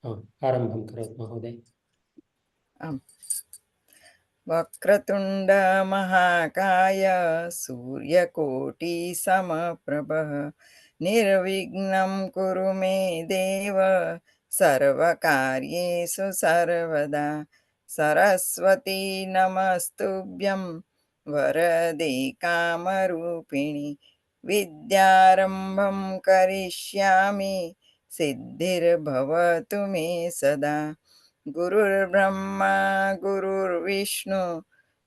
आरम्भं करोतु महोदय। आम्। वक्रतुण्ड महाकाय सूर्यकोटि समप्रभः निर्विघ्नं कुरु मे देव सर्वकार्येषु सर्वदा। सरस्वती नमस्तुभ्यं वरदे कामरूपिणि विद्यारम्भं करिष्यामि सिद्धिर्भवतु मे सदा। गुरुर्ब्रह्मा गुरुर्विष्णु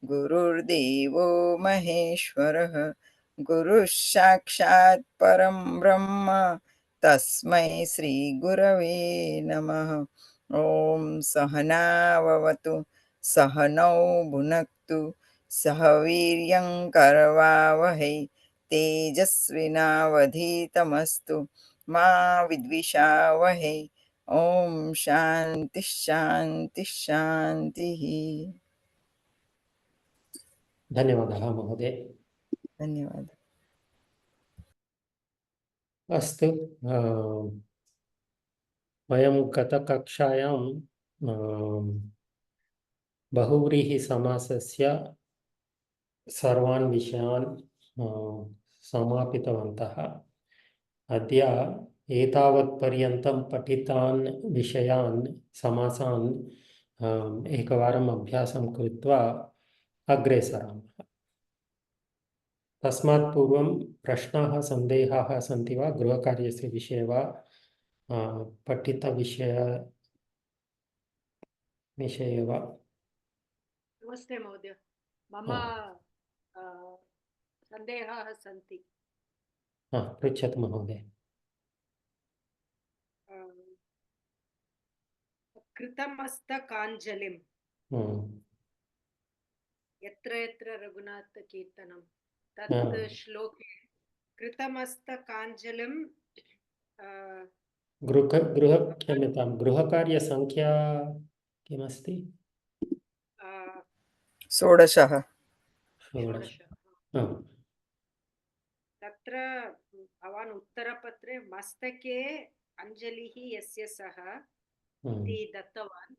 गुरुर्देवो महेश्वरः गुरुः साक्षात् परं ब्रह्म तस्मै श्री गुरवे नमः। ॐ सहनाववतु सहनौ भुनक्तु सह वीर्यं करवावहै तेजस्विनावधीतमस्तु मा विद्विषावहै। ओम शांति शांति शांति। धन्यवादः महोदय। धन्यवाद। अस्तु, वयं गतकक्षायां बहुव्रीहिसमासस्य सर्वान् विषयान् समापितवन्तः। अद्य एतावत्पर्यन्तं पठितान् विषयान् समासान् एकवारम् अभ्यासं कृत्वा अग्रे सरामः। तस्मात् पूर्वं प्रश्नाः सन्देहाः सन्ति वा गृहकार्यस्य विषये वा विषये वा? नमस्ते महोदय, मम सन्देहाः सन्ति। पृच्छतु महोदय। कृतमस्तकाञ्जलिं यत्र यत्र रघुनाथकीर्तनं तत् श्लोके कृतमस्तकाञ्जलिं क्षम्यतां, गृहकार्यसङ्ख्या किमस्ति? 16। तत्र भवान् उत्तरपत्रे मस्तके अञ्जलिः यस्य सः इति दत्तवान्।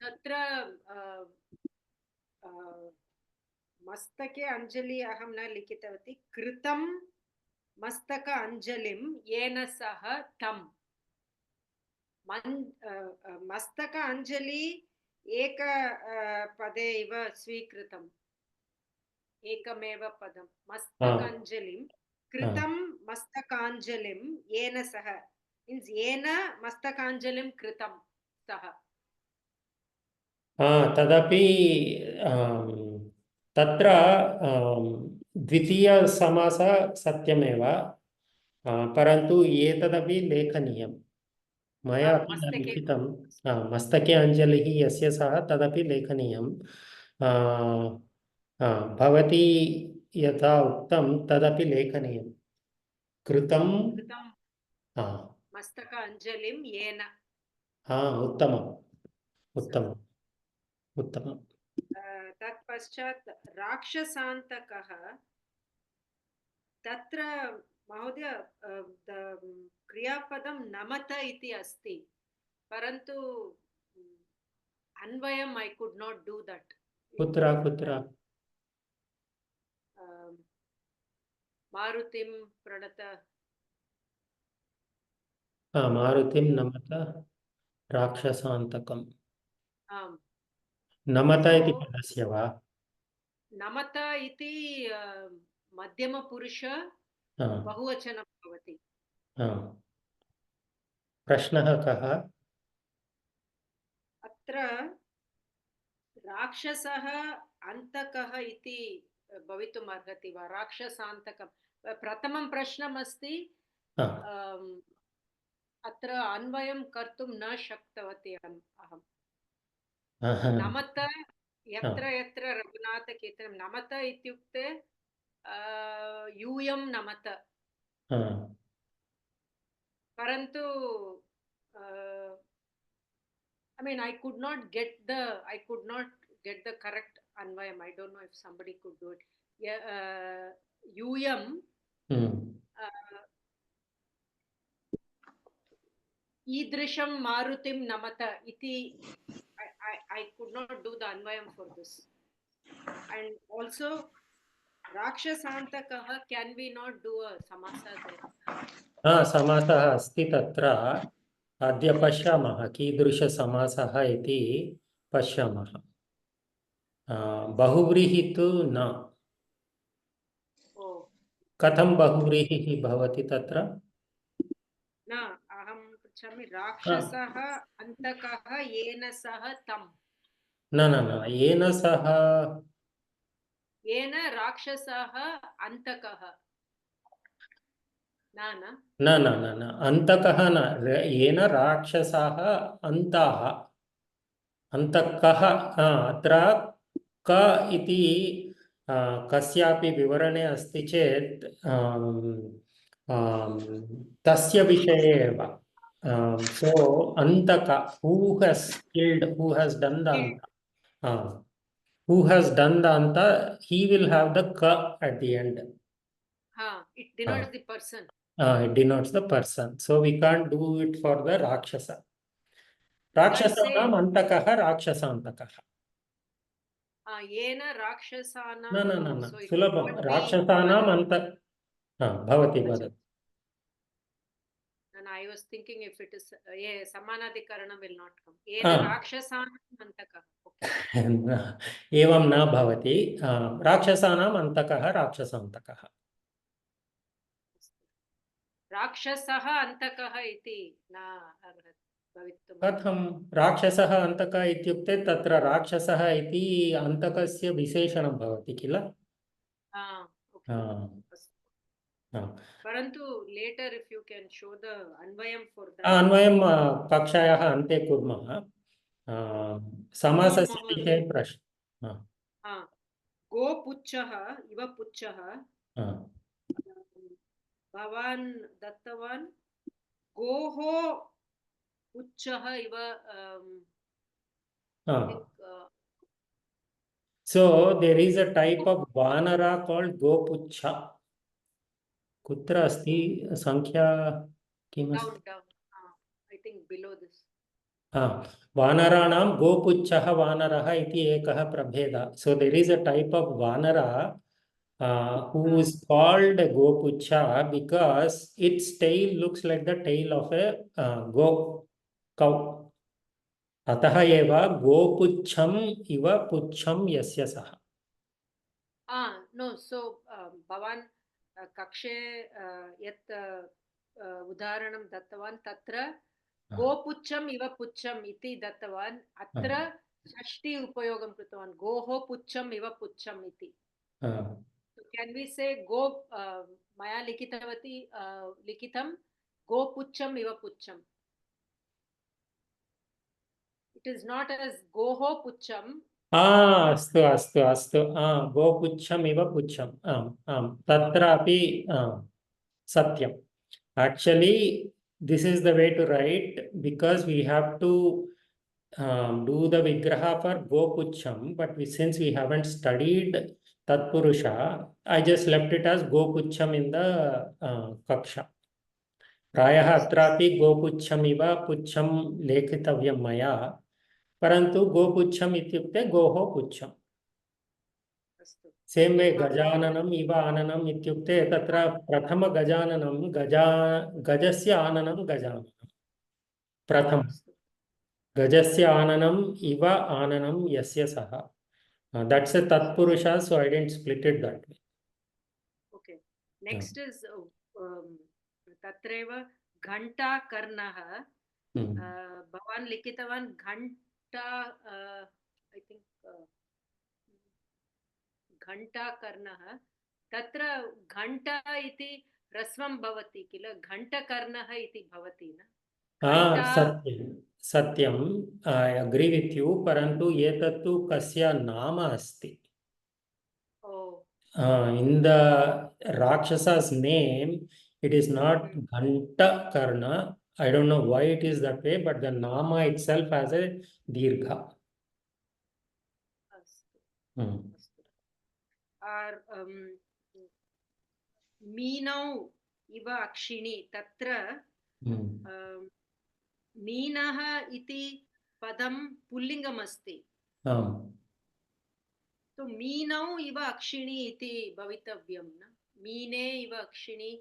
तत्र मस्तके अञ्जलि अहं न लिखितवती। कृतं मस्तक अञ्जलिं येन सह तं मस्तक अञ्जलि एक पदे इव स्वीकृतम्, एकमेव पदं मस्तकाञ्जलिं। कृतं मस्तकाञ्जलिं येन सह मीन्स् येन मस्तकाञ्जलिं कृतं सः। तदपि तत्र द्वितीयसमासः सत्यमेव, परन्तु एतदपि लेखनीयं। मया अपि न लिखितं। मस्तके अञ्जलिः यस्य सः तदपि लेखनीयं। भवती यथा उक्तं तदपि लेखनीयं। कृतं मस्तक अञ्जलिं येन। उत्तमम् उत्तमम् उत्तमम्। तत्पश्चात् राक्षसान्तकः, तत्र महोदय क्रियापदं नमत इति अस्ति, परन्तु अन्वयम् ऐ कुड नॉट डू दट्। कुत्र मारुतिं प्रणत, मारुतिं नमत राक्षसान्तकम्। आम्। नमत इति पदस्य वा? नमत इति मध्यमपुरुष बहुवचनं भवति। प्रश्नः कः? अत्र राक्षसः अन्तकः इति भवितुम् अर्हति वा? राक्षसान्तकं प्रथमं प्रश्नम् अस्ति। अत्र अन्वयं कर्तुं न शक्तवती अहं। नमत यत्र यत्र रघुनाथकीर्तनं, नमत इत्युक्ते यूयं नमत, परन्तु I mean I could not get the correct Anvayam. I don't know if somebody could do it. Yeah, Uyam Idrisham Marutim Namata iti. I could not do the Anvayam for this. And also Rakshasantakaha, can we not do a samasa there? समासः अस्ति तत्र अद्य पश्यामः कीदृशसमासः इति पश्यामः बहुव्रीहिः तु न कथं बहुव्रीहिः भवति तत्र न अहं पृच्छामि राक्षसः अन्तकः येन सह तं न येन सह येन राक्षसः अन्तकः न अन्तकः न येन राक्षसाः अन्ताः अन्तकः अत्र क इति कस्यापि विवरणे अस्ति चेत् तस्य विषये एव so antaka who has killed, who has done the anta who has done the anta, he will have the ka at the end. It denotes the person. It denotes the person, so we can't do it for the rakshasa. Rakshasanam antakah rakshasantakah. Yena rakshasanam. No. Sulabham. Rakshasanam anta. Bhavati vadati. And I was thinking if it is samanadikaranam will not come. Yena rakshasanam antakah. Evam na bhavati. Rakshasanam antakah rakshasantakah. राक्षसः अन्तकः इति न भवितुम् कथं राक्षसः अन्तकः इत्युक्ते तत्र राक्षसः इति अन्तकस्य विशेषणं भवति किल परन्तु later if you can show the अन्वयं for that अन्वयं कक्षायाः अन्ते कुर्मः समासस्य विषये प्रश्न गोपुच्छः इव पुच्छः भवान् दत्तवान् गोः पुच्छः इव so there is a type of vanara called gopuchha. कुत्र अस्ति संख्या किमस्ति down I think below this वानराणां गोपुच्छः वानरः इति एकः प्रभेदः. So there is a type of vanara who is called gopucha because its tail looks like the tail of a cow. अतः एव गोपुच्छम् इव पुच्छं यस्य सः. No, so भवान् कक्षे यत् उदाहरणं दत्तवान् तत्र गोपुच्छम् इव पुच्छम् इति दत्तवान् अत्र षष्ठी उपयोगं कृतवान् गोः पुच्छम् इव पुच्छम् इति. Can we say go मया लिखितं गोपुच्छम् इव पुच्छम्. It is not as goho pucham. अस्तु गोपुच्छम् इव पुच्छम् तत्रापि satyam. Actually this is the way to write because we have to do the vigraha for gopucham, but since we haven't studied tatpurusha, I just left it as gopucham in the kaksha. प्रायः अत्रापि गोपुच्छम् इव पुच्छं लेखितव्यं मया, परन्तु गोपुच्छम् इत्युक्ते गोः पुच्छम्. Same way गजाननम् इव आननम् इत्युक्ते तत्र प्रथम गजाननं गजस्य आननं गजाननं प्रथम गजस्य आननम् इव आननं यस्य सः. That's a tatpurusha, so I didn't split it that way. Okay. Next is तत्रैव घंटा कर्णः भवान् लिखितवान् घंटा I think घंटा कर्णः तत्र घंटा इति ह्रस्वं भवति किल घंटकर्णः इति भवति न. सत्यं I agree with you, परन्तु एतत्तु कस्य नाम अस्ति. In the Rakshasa's name it is not Ghanta Karna. I don't know why it is that way, but the Nama itself has a Dirgha. अस्तु मीनौ इव अक्षिणी तत्र मीनः इति पदं पुल्लिङ्गमस्ति तो मीनौ इव अक्षिणी इति भवितव्यं न मीने इव अक्षिणी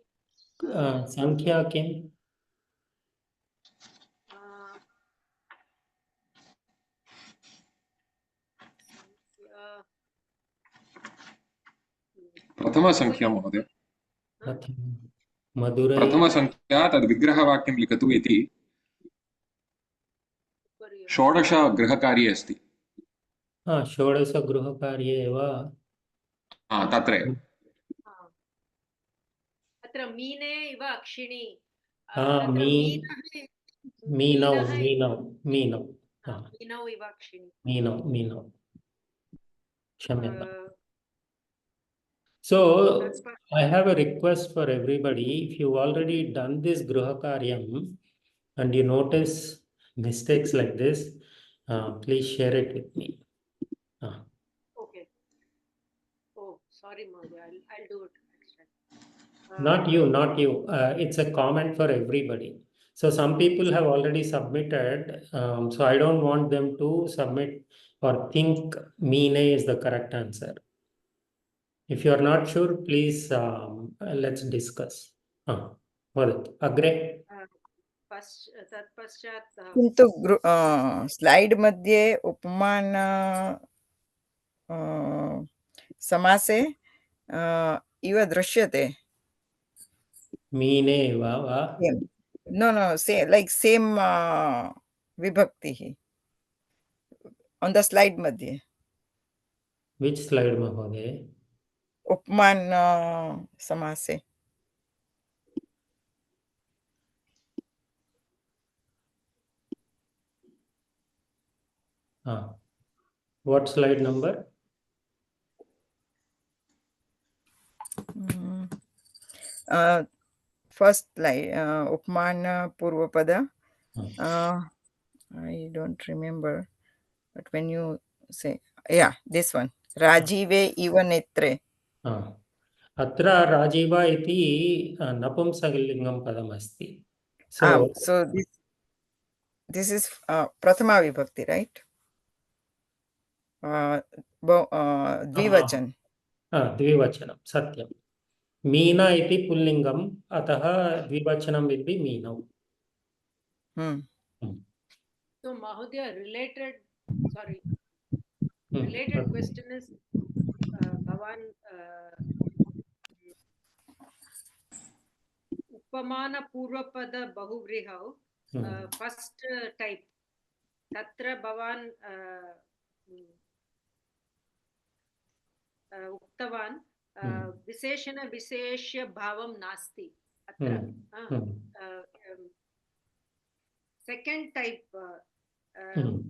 संख्या किम् प्रथमसङ्ख्या महोदय मधुरै प्रथमसङ्ख्या तद् विग्रहवाक्यं लिखतु इति 16 गृहकार्ये अस्ति 16 गृहकार्ये एव तत्रैव अत्र मीने इव अक्षिणी मीनौ इव अक्षिणी मीनौ क्षम्यताम्. So I have a request for everybody. If you already done this Gruhakaryam and you notice mistakes like this, please share it with me. Okay. Oh, sorry, Mahodaya. I'll do it next time. Not you. It's a comment for everybody. So some people have already submitted. So I don't want them to submit or think Meene is the correct answer. If you are not sure, please let's discuss. Agre. तत्पश्चात् किन्तु slide मध्ये उपमान समासे इव दृश्यते मीने वा नो same विभक्तिः on the slide मध्ये. Which slide महोदय? उपमान समासे. What slide number? First slide, उपमान पूर्वपद. I don't remember, but when you say, yeah, this one, Rajive iva netre. अत्र राजीव इति नपुंसकलिङ्गं पदमस्ति. So this is prathama vibhakti, right? द्विवचन. द्विवचनं सत्यं. मीना इति पुल्लिङ्गम् अतः द्विवचनं विद्धि मीनौ. So Mahodaya, related question is Bhavan Upamana Purvapada Bahuvrihau first type Tatra Bhavan Uktavan Viseshana Visheshya Bhavam Nasti Atra second type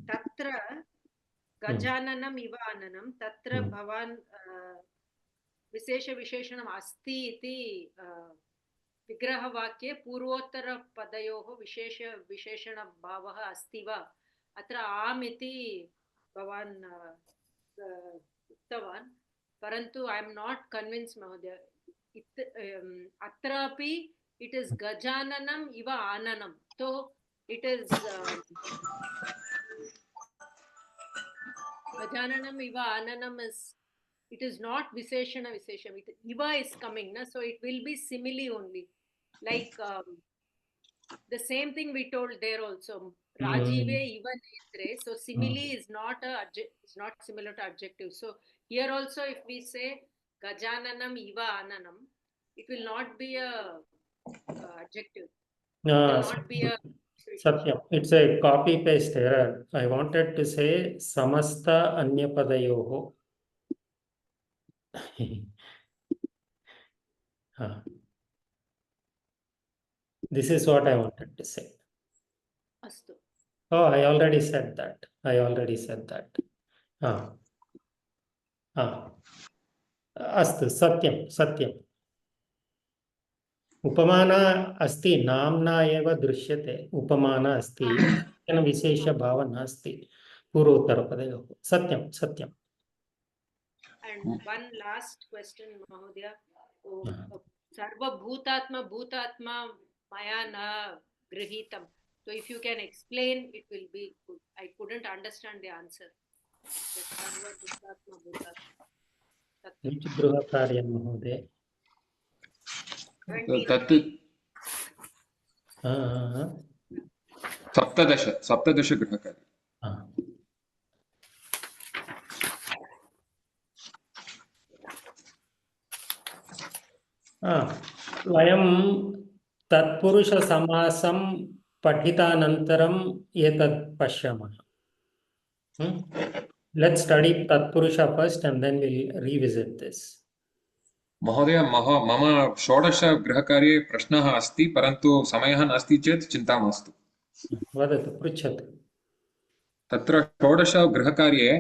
Tatra Gajananam Iva Ananam Tatra Bhavan Vishesha Visheshanam Asti iti विग्रहवाक्ये पूर्वोत्तरपदयोः विशेषणभावः अस्ति वा अत्र आम् इति भवान् उक्तवान् परन्तु I am not convince महोदय अत्रापि इट् इस् गजाननम् इव आननं तो इट् इस् गजाननम् इव आननम् is it is not Visheshana Vishesham. Iva is coming, na? So it will be simile only. Like the same thing we told there also. Rajive Iva Netre. So simile is not similar to adjective. So here also if we say Gajananam Iva Ananam, it will not be a adjective. It will not be a Satyam. It's a copy paste error. I wanted to say Samasta Anyapadayoho. This is what I wanted to say. Astu. Oh, I already said that. Astu, satyam. Upamana asti namna eva drishyate. Upamana asti. Viशेषभावः नास्ति पूर्वोत्तरपदयोः. सत्यं. And one last question, Mahodaya. Sarvabhutatma Bhutatma Maya na Grihitam. So if you can explain, it will be good. I couldn't understand the answer. That Sarvabhutatma Bhutatma. Which Grihakaryam, Mahoday? 17. तत् सप्तदश गृहकार्य वयं तत्पुरुषसमासं पठितानन्तरम् एतत् पश्यामः. Let's study Tatpurusha first and then we'll revisit this. महोदय मम षोडश गृहकार्ये प्रश्नः अस्ति परन्तु समयः नास्ति चेत् चिन्ता मास्तु. वदतु, पृच्छतु. तत्र षोडश गृहकार्ये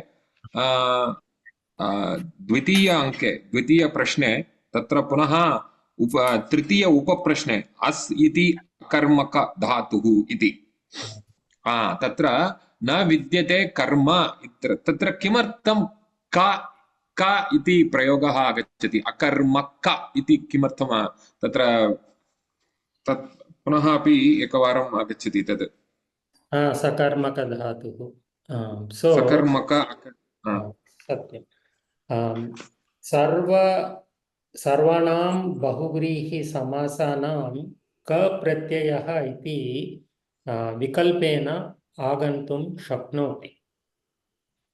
द्वितीय अङ्के द्वितीयप्रश्ने तत्र पुनः तृतीय उपप्रश्ने अस् इति कर्मक धातुः इति तत्र न विद्यते कर्म तत्र किमर्थं का इति प्रयोगः आगच्छति अकर्मक इति किमर्थं तत्र तत् पुनः अपि एकवारम् आगच्छति तद् सकर्मक धातुः. सकर्मक सत्यं. सर्वाणां बहुव्रीहि समासानां क प्रत्ययः इति विकल्पेन आगन्तुं शक्नोति.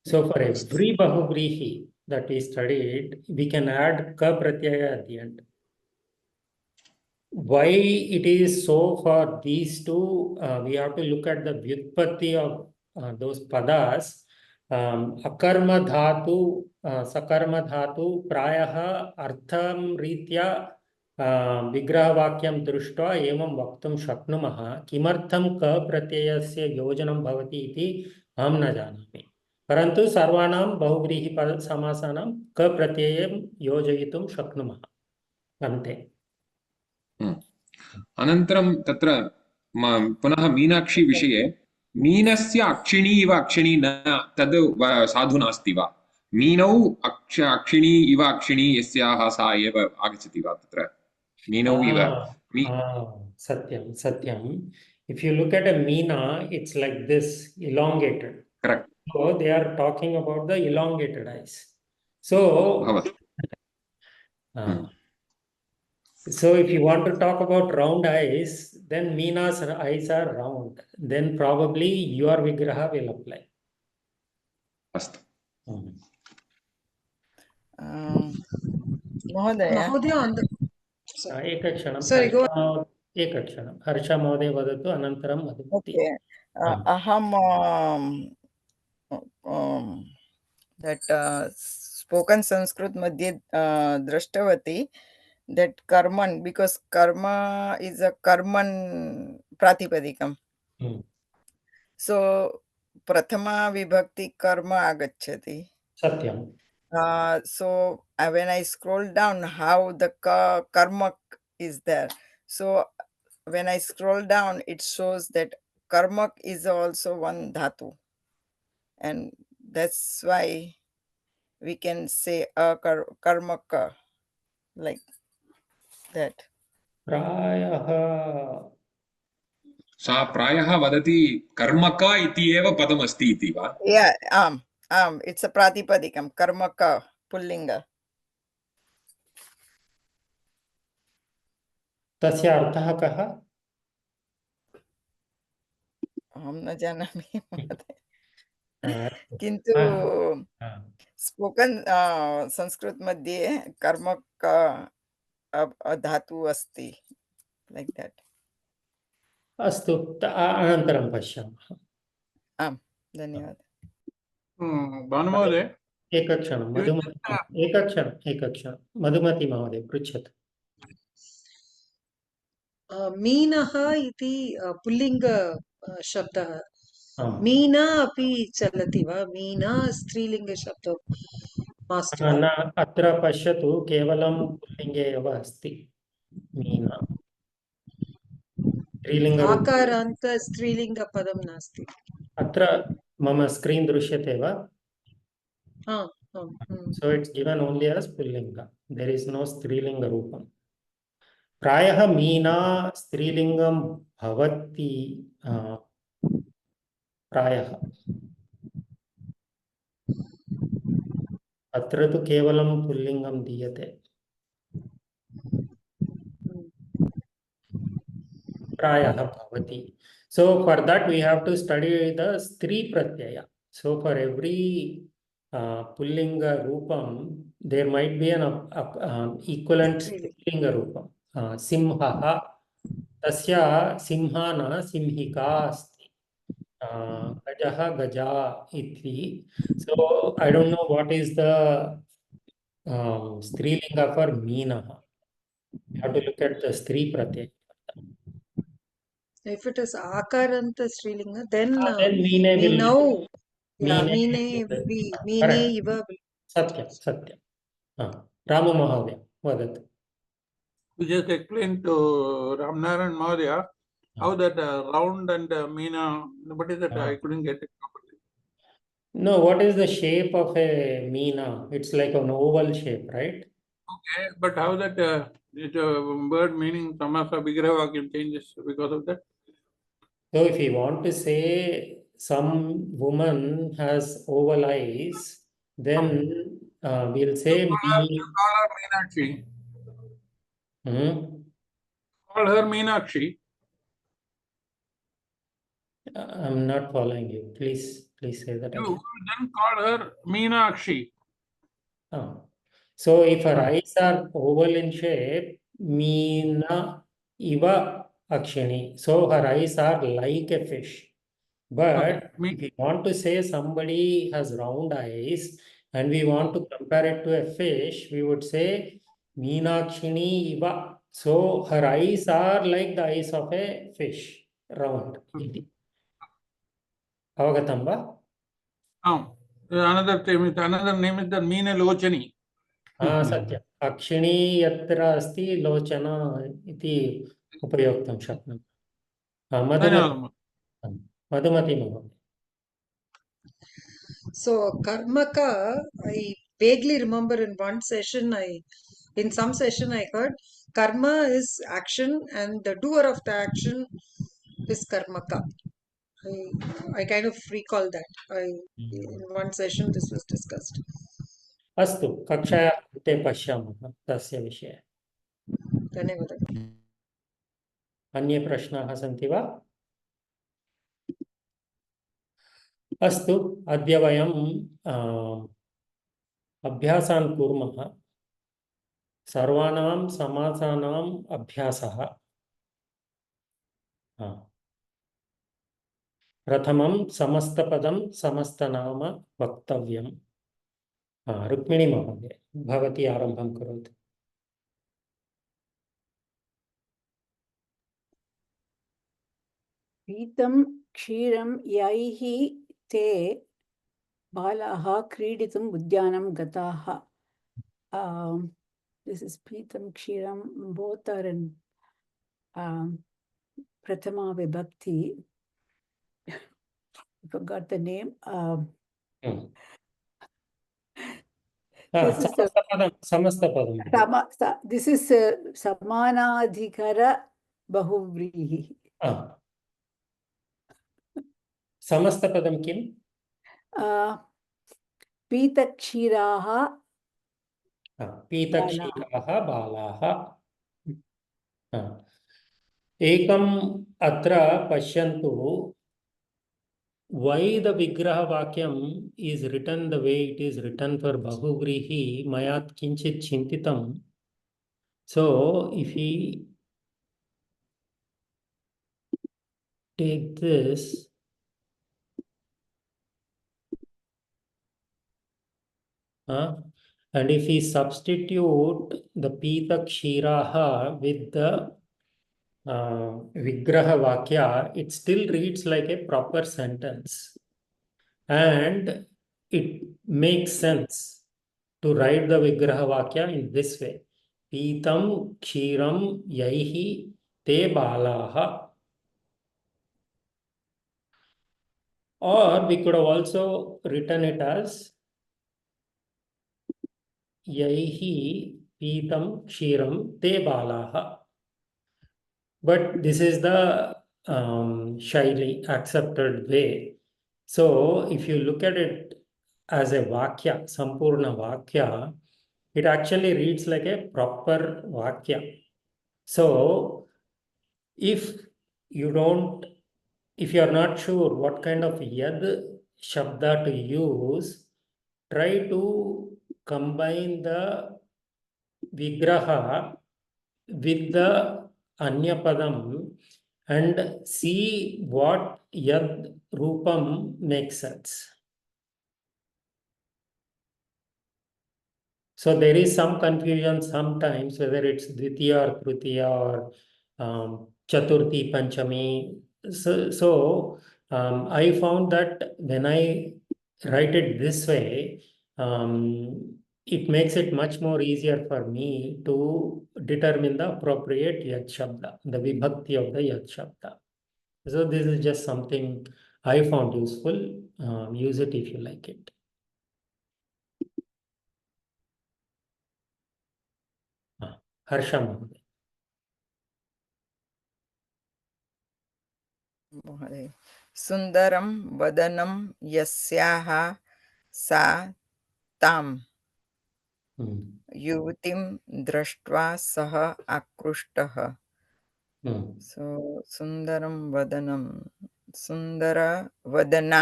So for every bahuvrihi that we studied, we can add ka pratyaya at the end. Why it is so for these two, we have to look at the vyutpatti of those padas. Akarma dhatu, sakarma dhatu, prayaha artham ritya vigrahavakyam društva evam vaktum shaknumaha kimartham ka pratyayasya yojanam bhavati iti aham na janami. परंतु सर्वाणां बहुव्रीहि समासानां क प्रत्ययं योजयितुं शक्नुमः अन्ते. अनन्तरं तत्र पुनः मीनाक्षी विषये मीनस्य अक्षिणी इव अक्षिणी न तद् साधु नास्ति वा मीनौ अक्षिणी इव अक्षिणी यस्याः सा एव आगच्छति वा तत्र मीनौ इव सत्यं सत्यं. If you look at a meena, it's like this, elongated. Correct. So they are talking about the elongated eyes. So, so if you want to talk about round eyes, then Meena's eyes are round. Then probably your vigraha will apply. Astu. Mahodaya, on the एकक्षणं. Sorry, go एकक्षणं. हर्ष महोदय वदतु अनन्तरं वदति. okay. Aham that spoken Sanskrit madhye drashtavati that karman, because karma is a karman pratipadikam. So prathama vibhakti karma agacchati. Satyam. So when I scroll down, how the karma is there. So when I scroll down, it shows that karmak is also one dhatu. And that's why we can say karmaka like that. सा प्रायः वदति कर्मका इति एव पदमस्ति इति वा? Yeah, it's a pratipadikam, karmaka, pullinga. तस्य अर्थः कः? अहं न जानामि किन्तु स्पोकन संस्कृत मध्ये कर्मका धातु अस्ति like that. अस्तु, अनन्तरं पश्यामः. आम्, धन्यवादः. भानुमहोदय, एकक्षणं मधुमती महोदय पृच्छतु. मीनः इति पुल्लिङ्ग शब्दः मीना अपि चलति वा? मीना स्त्रीलिङ्ग शब्दो मास्तु वा? न, अत्र पश्यतु, केवलं पुल्लिङ्गे एव अस्ति मीना. आकारान्त स्त्रीलिङ्गपदं नास्ति. अत्र मम स्क्रीन् दृश्यते वा? So it's given only as pullinga. There is no strilinga rupam. प्रायः मीना स्त्रीलिंगं भवति प्रायः अत्र तु केवलं पुल्लिंगं दीयते प्रायः भवति. So for that we have to study the stri pratyaya. So for every pullinga rupam there might be an equivalent strilinga rupam. Simhaha tasya simha na simhika asti. Gajaha gaja iti. So I don't know what is the strilinga for meenaha. You have to look at the stri pratyaya. If it is akaranta strilinga, then meene we will know. Yeah, meene meene will be meene correct. iva. Satyam, satyam. Ramu Mahodaya, vadatu. You just explained to Ramnaran Mahodaya how that round and meena, what is that? I couldn't get it properly. No, what is the shape of a meena? It's like an oval shape, right? Okay, but how that word meaning samasa vigraha vakyam changes because of that? So if you want to say some woman has oval eyes, then we'll say Call her Meenakshi. Call her Meenakshi. I'm not following you. Please say that You again. then call her Meenakshi. So if her eyes are oval in shape, meena iva akshini. So her eyes are like a fish. But if you want to say somebody has round eyes and we want to compare it to a fish, we would say meenakshini iva. So her eyes are like the eyes of a fish, round. Avagatam va? Another name is the Meenalochani. सत्यम् अक्षिणी यत्र अस्ति लोचना इति उपयोक्तुं शक्नुमः मधुमती महोदय. So karmaka, I vaguely remember in some session I heard karma is action and the doer of the action is karmaka. I kind of recall that. In one session this was discussed. अस्तु कक्षायाः अन्ते पश्यामः तस्य विषये. धन्यवादः. अन्ये प्रश्नाः सन्ति वा? अस्तु अद्य वयं अभ्यासान् कुर्मः. सर्वाणां समासानाम् अभ्यासः. प्रथमं समस्तपदं समस्तनाम वक्तव्यम्. रुक्मिणी महोदय भवती आरम्भं करोतु. पीतं क्षीरं यैः ते बालाः क्रीडितुम् उद्यानं गताः. This is Pītam Kshiram, both are in Prathama Vibhakti. I forgot the name. This is Samanadhikara Bahuvrihi. समस्तपदं किम्? पीतक्षीराः बालाः. एकम् अत्र पश्यन्तु. Why the vigraha vakyam is written the way it is written for bahuvrihi maya kinchit chintitam. So if we take this and if we substitute the pita kshiraha with the vigraha vakya, it still reads like a proper sentence and it makes sense to write the vigraha vakya in this way. Pitam kshiram yaihi te balaha. Or we could have also written it as yaihi pitam kshiram te balaha. But this is the shaili, accepted way. So if you look at it as a vakya, sampurna vakya, it actually reads like a proper vakya. So if you are not sure what kind of yad shabda to use, try to combine the vigraha with the anyapadam and see what yad rupam makes sense. So there is some confusion sometimes whether it's Dvitiya or Tritiya or Chaturthi, Panchami. So I found that when I write it this way, it makes it much more easier for me to determine the appropriate Yad Shabda, the Vibhakti of the Yad Shabda. So this is just something I found useful. Use it if you like it. Harsha Mohoday. महोदय सुन्दरं वदनं यस्याः सा तां युवतीं दृष्ट्वा सः आकृष्टः. So सुन्दरं वदनं सुन्दरवदना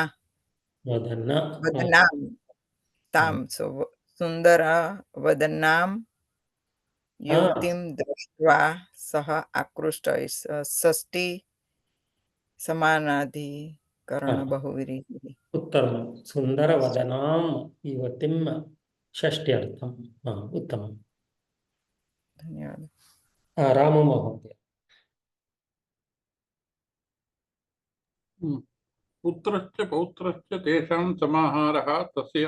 वदनां तां. So सुन्दरवदनां युवतीं दृष्ट्वा सः आकृष्टः is षष्ठी समानाधिकरण बहुव्रीहिः. उत्तमं सुन्दरवदनां युवतिं षष्ट्यर्थम् उत्तमं. धन्यवादः. राममहोदय. पुत्रश्च पौत्रश्च तेषां समाहारः तस्य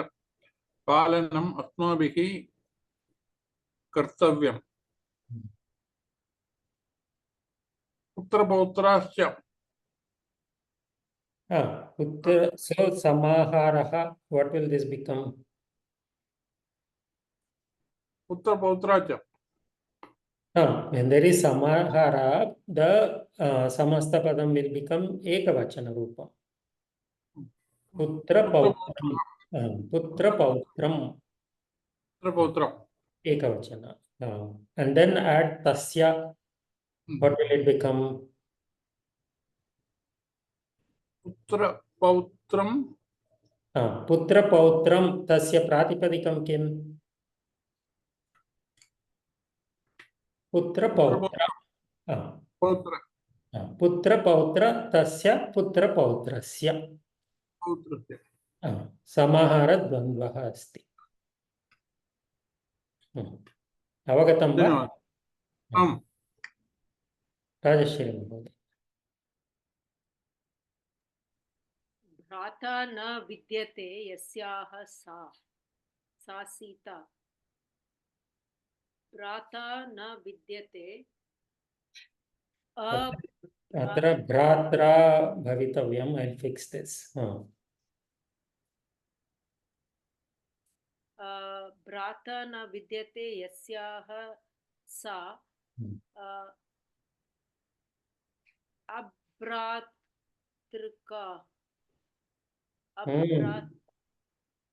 पालनम् अस्माभिः कर्तव्यम्. पुत्रपौत्राश्च पुत्र, so samaharaha, what will this become? पुत्रपौत्राश्च. When there is samahara, the samasta padam will become ekavachana rupa. Putra pautram. Putra pautram. पुत्रपौत्रम्. Ekavachana. And then add tasya. What will it become? पुत्रपौत्रम्. Putra pautram tasya pratipadikam kim? Putra pautra. पौत्र. Putra pautra tasya putra pautrasya. पौत्रस्य. Samahara dvandvah asti. Avagatam va? आम्. Rajashri Mahoday. भ्राता न विद्यते यस्याः सा सीता. भ्राता न विद्यते अत्र भ्रात्रा भवितव्यम्. I'll fix this. भ्राता न विद्यते यस्याः सा अभ्रातृका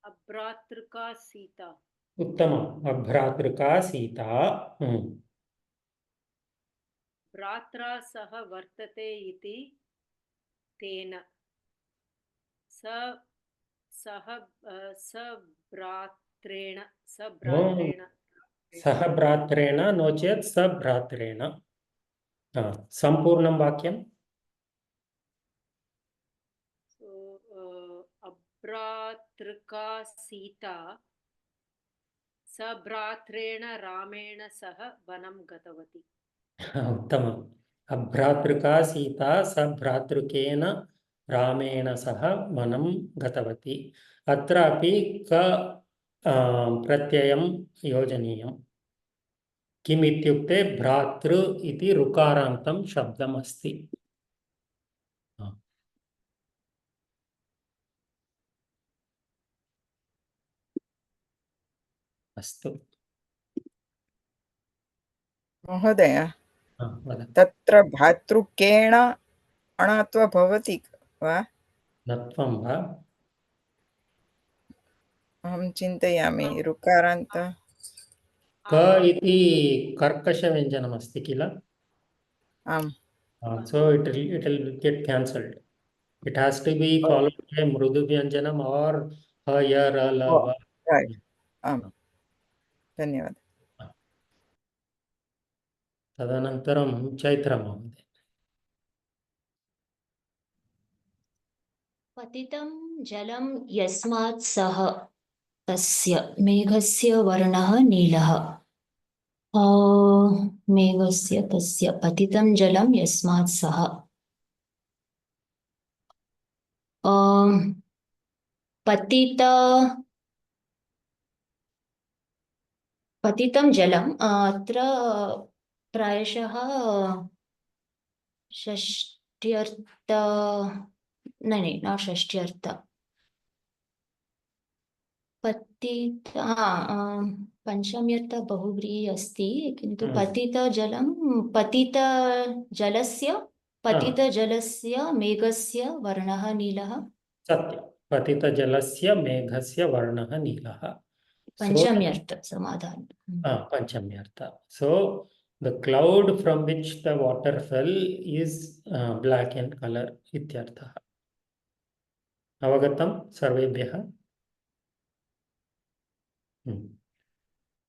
अभ्रातृका सीता. उत्तमम्. अभ्रातृका सीता. भ्रात्रा सह वर्तते इति तेन सभ्रात्रेण सह भ्रात्रेण नो चेत् सभ्रात्रेण. सम्पूर्णं वाक्यम्. अभ्रातृका सीता सभ्रात्रेण रामेण सह वनं गतवती. उत्तमम्. अभ्रातृका सीता सभ्रातृकेन रामेण सह वनं गतवती. अत्रापि क प्रत्ययं योजनीयम्. किम् इत्युक्ते भ्रातृ इति ऋकारान्तं शब्दम् अस्ति. अस्तु. महोदय वद तत्र भातृकेण अणत्व भवति वा? नत्वं वा अहं चिन्तयामि ऋकारान्त क इति कर्कशव्यञ्जनमस्ति किल आम् so it will get cancelled. It has to be followed by mrudu vyanjanam or ha ya ra la Oh, va. right. आम् धन्यवादः। तदनन्तरं चैत्र महोदय पतितं जलं यस्मात् सः तस्य मेघस्य वर्णः नीलः। मेघस्य तस्य पतितं जलं यस्मात् सः पतित पतितं जलम् अत्र प्रायशः षष्ट्यर्थ न षष्ट्यर्थ पतित पञ्चम्यर्थ बहुव्रीहि अस्ति किन्तु पतितजलस्य मेघस्य वर्णः नीलः सत्यं पतितजलस्य मेघस्य वर्णः नीलः पञ्चम्यर्थ समाधानं पंचम्यर्थ so the cloud from which the water fell is black in color इत्यर्थः अवगतं सर्वेभ्यः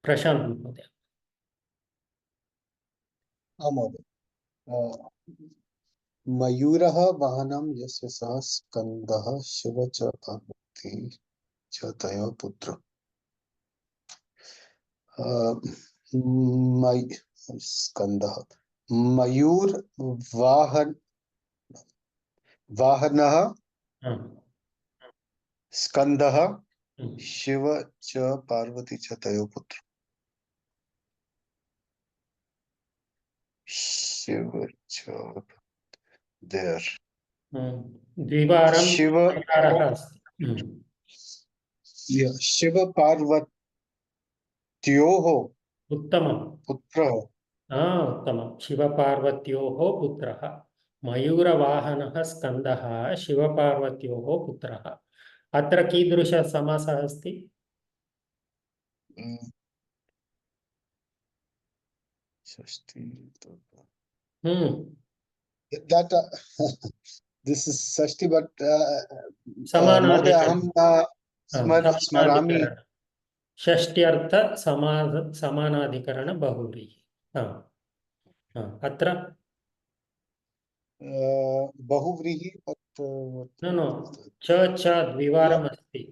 प्रशांत महोदय महोदय मयूरः वाहनं यस्य सः स्कन्दः शिव च पार्वती च तयोः पुत्रः स्कन्दः मयूर वाहनः स्कन्दः शिव च पार्वती च तयोः पुत्रः शिव च there द्विवारं विकारः अस्ति शिव पार्वत्योः उत्तमं पुत्रः उत्तमं शिवपार्वत्योः पुत्रः मयूरवाहनः स्कन्दः शिवपार्वत्योः पुत्रः अत्र कीदृशः समासः अस्ति that this is Sashti but समानाधिकरण अहं स्मरामि षष्ट्यर्थ समानाधिकरण बहुव्रीहि अत्र बहुव्रीहि नो च द्विवारम् अस्ति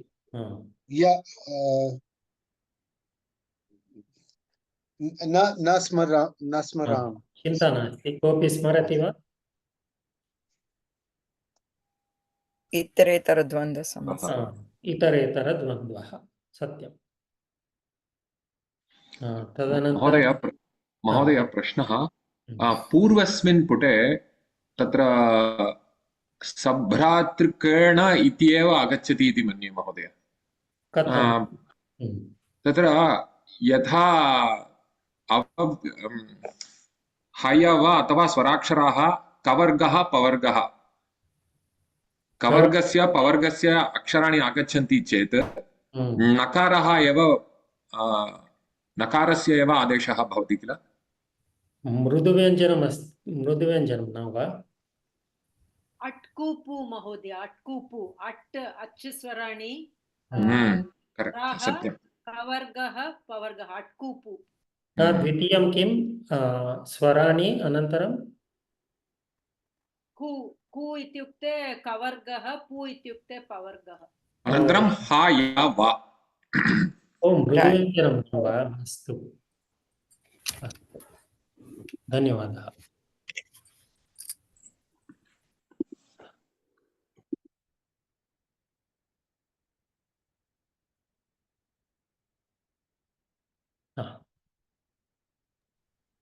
न स्मरामि चिन्ता नास्ति कोऽपि स्मरति वा इतरेतरद्वन्द्वसमासः इतरेतरद्वन्द्वः सत्यं तदनन्तरं महोदय प्रश्नः पूर्वस्मिन् पुटे तत्र सभ्रातृकेण इत्येव आगच्छति इति मन्ये महोदय तत्र यथा हयव अथवा स्वराक्षराः कवर्गः पवर्गः कवर्गस्य पवर्गस्य अक्षराणि आगच्छन्ति चेत् नकारः एव नकारस्य एव आदेशः भवति किल मृदुव्यञ्जनम् अस्ति मृदुव्यञ्जनं न वा अट्कूपु महोदय अट्कूपु अच् स्वराणि सत्यं कवर्गः पवर्गः अट्कूपु द्वितीयं किं स्वराणि अनन्तरं कु कु इत्युक्ते कवर्गः पु इत्युक्ते पवर्गः अनन्तरं हा या वा मृदुव्यञ्जनं वा अस्तु धन्यवादः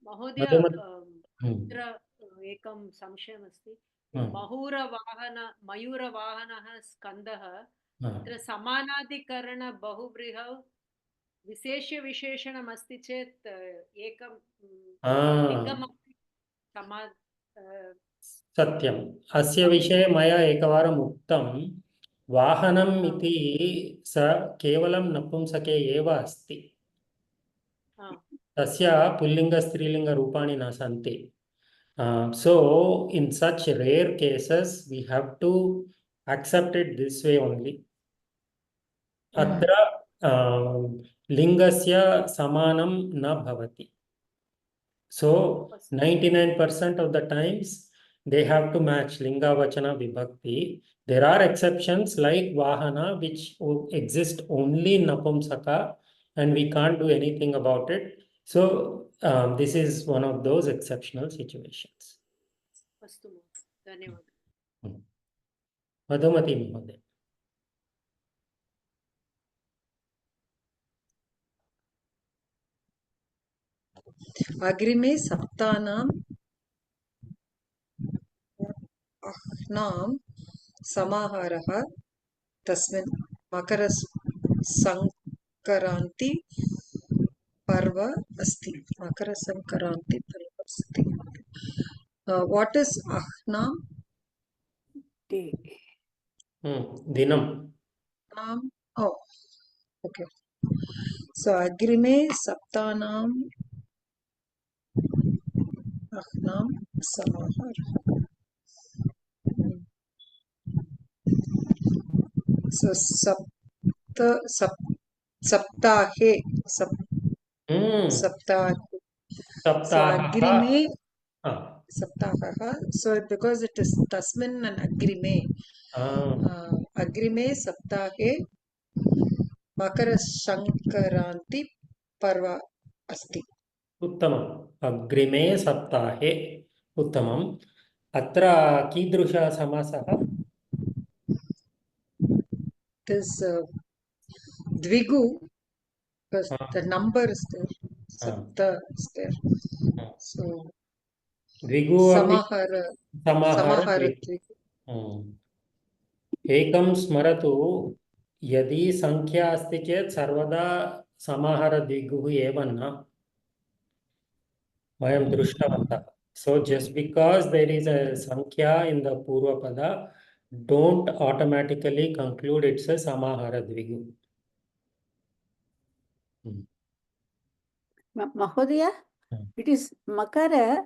महोदय अत्र एकं संशयमस्ति मयूरवाहनः स्कन्दः अत्र समानाधिकरण बहुव्रीहौ विशेष्य विशेषणम् अस्ति चेत् एकं लिङ्गमपि समा सत्यम् अस्य विषये मया एकवारम् उक्तं वाहनम् इति स केवलं नपुंसके एव अस्ति तस्य पुल्लिङ्ग-स्त्रीलिङ्गरूपाणि न सन्ति so in such rare cases we have to accept it this way only अत्र लिङ्गस्य समानं न भवति so 99% of the times they have to match linga vachana vibhakti. There are exceptions like vahana which exist only in napumsaka and we can't do anything about it. So this is one of those exceptional situations. अस्तु धन्यवादः Madhumati Mahoday. अग्रिमे सप्तानां अह्नां समाहारः तस्मिन् मकरसङ्क्रान्ति पर्व अस्ति मकरसङ्क्रान्ति पर्व अस्ति what is ahnam Day. Dinam oh okay so agrime saptanam ahnam samahara so saptahe saptahe so agrime saptaha so because it is tasmin and agrime agrime saptahe makara sankranti parva asti उत्तमम् अग्रिमे सप्ताहे उत्तमम् अत्र कीदृशः समासः this dvigu because the number is there sapta is there so द्विगु samahara एकं स्मरतु यदि संख्या अस्ति चेत् सर्वदा समाहार द्विगुः एव न वयं दृष्टवन्तः so just because there is a sankhya in the purva pada don't automatically conclude it's a samahara dvigu Mahodaya, it is Makara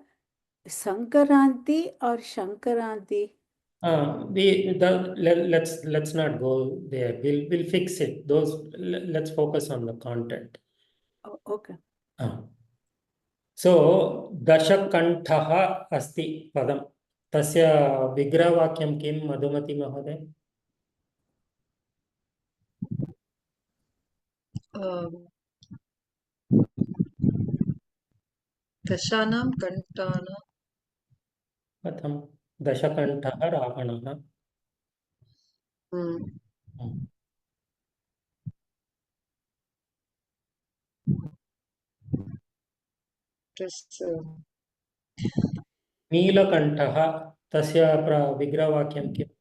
Sankaranti or Shankaranti? Let's not go there. We'll fix it. Let's focus on the content. Oh, okay. So Dashakantaha asti padam. Tasya vigrahavakyam kim Madhumati Mahoday? Dashanam kantana Katham Dashakantaha Ravanaha. नीलकण्ठः तस्य विग्रहवाक्यं किम्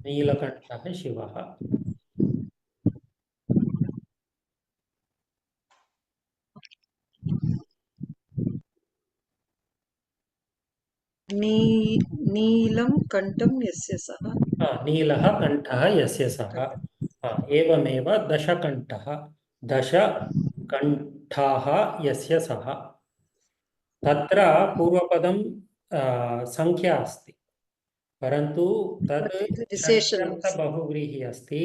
नीलकण्ठः शिवः नीलं कण्ठं यस्य सः नीलः कण्ठः यस्य सः एवमेव दशकण्ठः दशकण्ठाः यस्य सः तत्र पूर्वपदं संख्या अस्ति परन्तु तद् बहुव्रीहिः अस्ति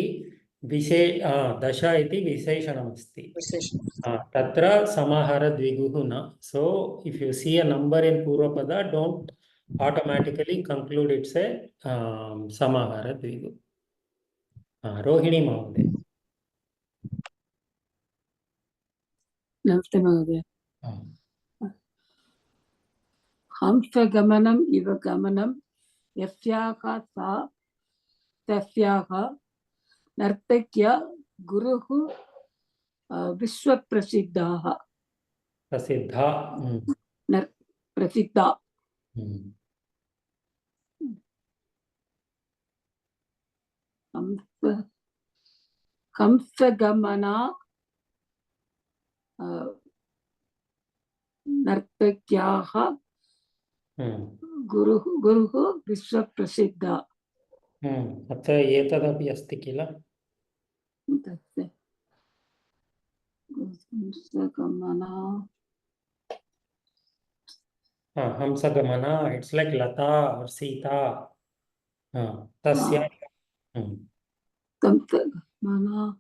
दश इति विशेषणमस्ति तत्र समाहार द्विगुः न so if you see a number in पूर्वपद don't automatically conclude it's a samahara dvigu rohini mahoday नमस्ते महोदय हंसगमनम् इव गमनं यस्याः सा तस्याः नर्तक्य गुरुः विश्वप्रसिद्धाः प्रसिद्धा प्रसिद्धा कंस कंसगमना नर्तक्याः गुरुः विश्वप्रसिद्धा अत्र एतदपि अस्ति किल तस्य कंसगमना हंसगमना इट्स लाइक लता और सीता तस्य कंसगमना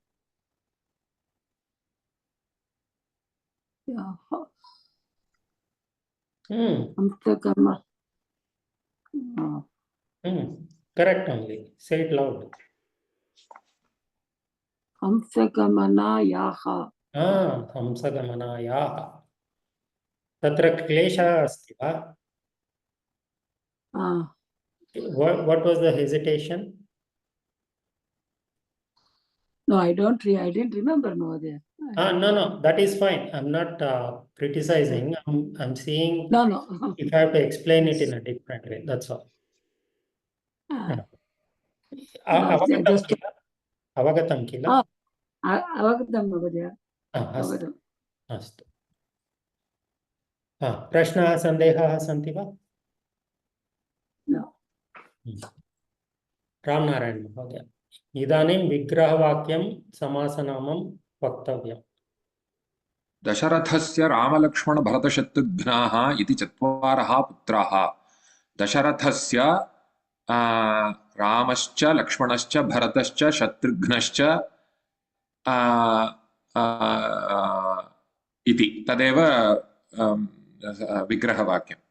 कंसगमना correct only say it loud हंसगमनायाः हंसगमनायाः तत्र क्लेशः अस्ति वा what was the hesitation No, I didn't remember Mahodaya. No, that is fine. I'm not criticizing. I'm seeing No. if I have to explain it in a different way. That's all. Avagatam kila? Avagatam Mahodaya. अस्तु प्रश्नः सन्देहः सन्ति वा No. Ramnarayan महोदय इदानीं विग्रहवाक्यं समासनामं वक्तव्यम् दशरथस्य रामलक्ष्मणभरतशत्रुघ्नाः इति चत्वारः पुत्राः दशरथस्य रामश्च लक्ष्मणश्च भरतश्च शत्रुघ्नश्च इति तदेव विग्रहवाक्यम्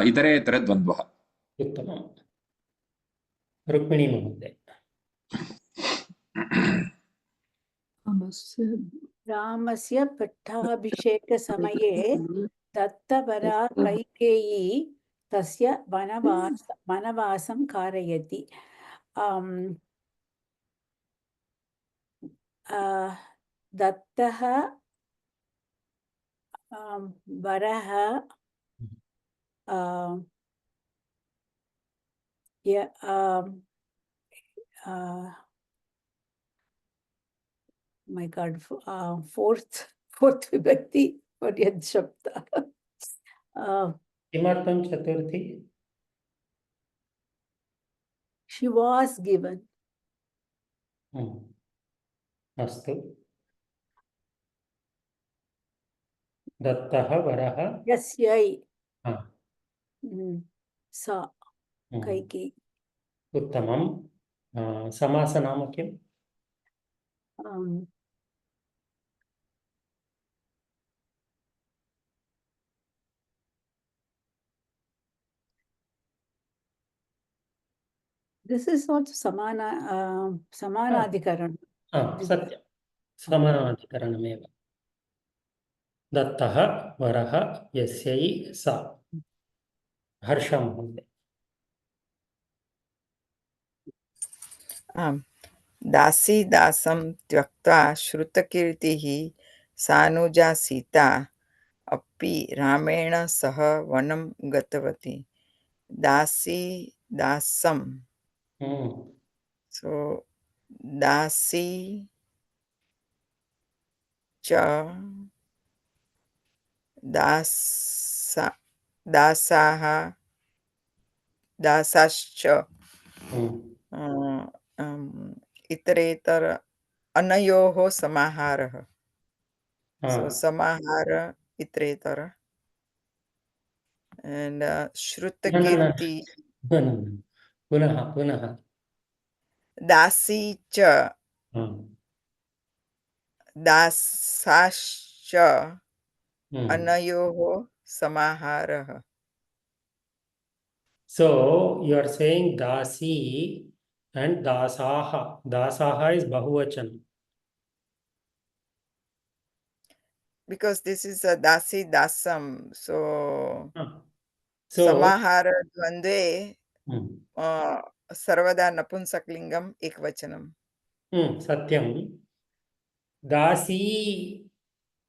इतरेतर द्वन्द्वः उत्तमम् रुक्मिणी महोदय रामस्य पट्टाभिषेकसमये दत्तवरा कैकेयी तस्य वनवासं कारयति दत्तः वरः my god fourth vibhakti for yad shabda किमर्थं चतुर्थी she was given अस्तु दत्तः वरः यस्यै सा कैकेयी उत्तमं समासनाम किम् this is also samanadhikaran सत्यं समानाधिकरणमेव दत्तः वरः यस्यै सा हर्ष महोदय दासी दासं त्यक्त्वा श्रुतकीर्तिः सानुजा सीता अपि रामेण सह वनं गतवती दासी दासं so दासी च दासाः दासाश्च इतरेतर अनयोः समाहारः so समाहार इतरेतर and श्रुतकीर्ति पुनः दासी च दासाश्च अनयोः समाहारः so you are saying dasi and dasaha is bahuvachan because this is a dasi dasam so samahara dvandve सर्वदा नपुंसकलिंगम एकवचनम सत्यं दासी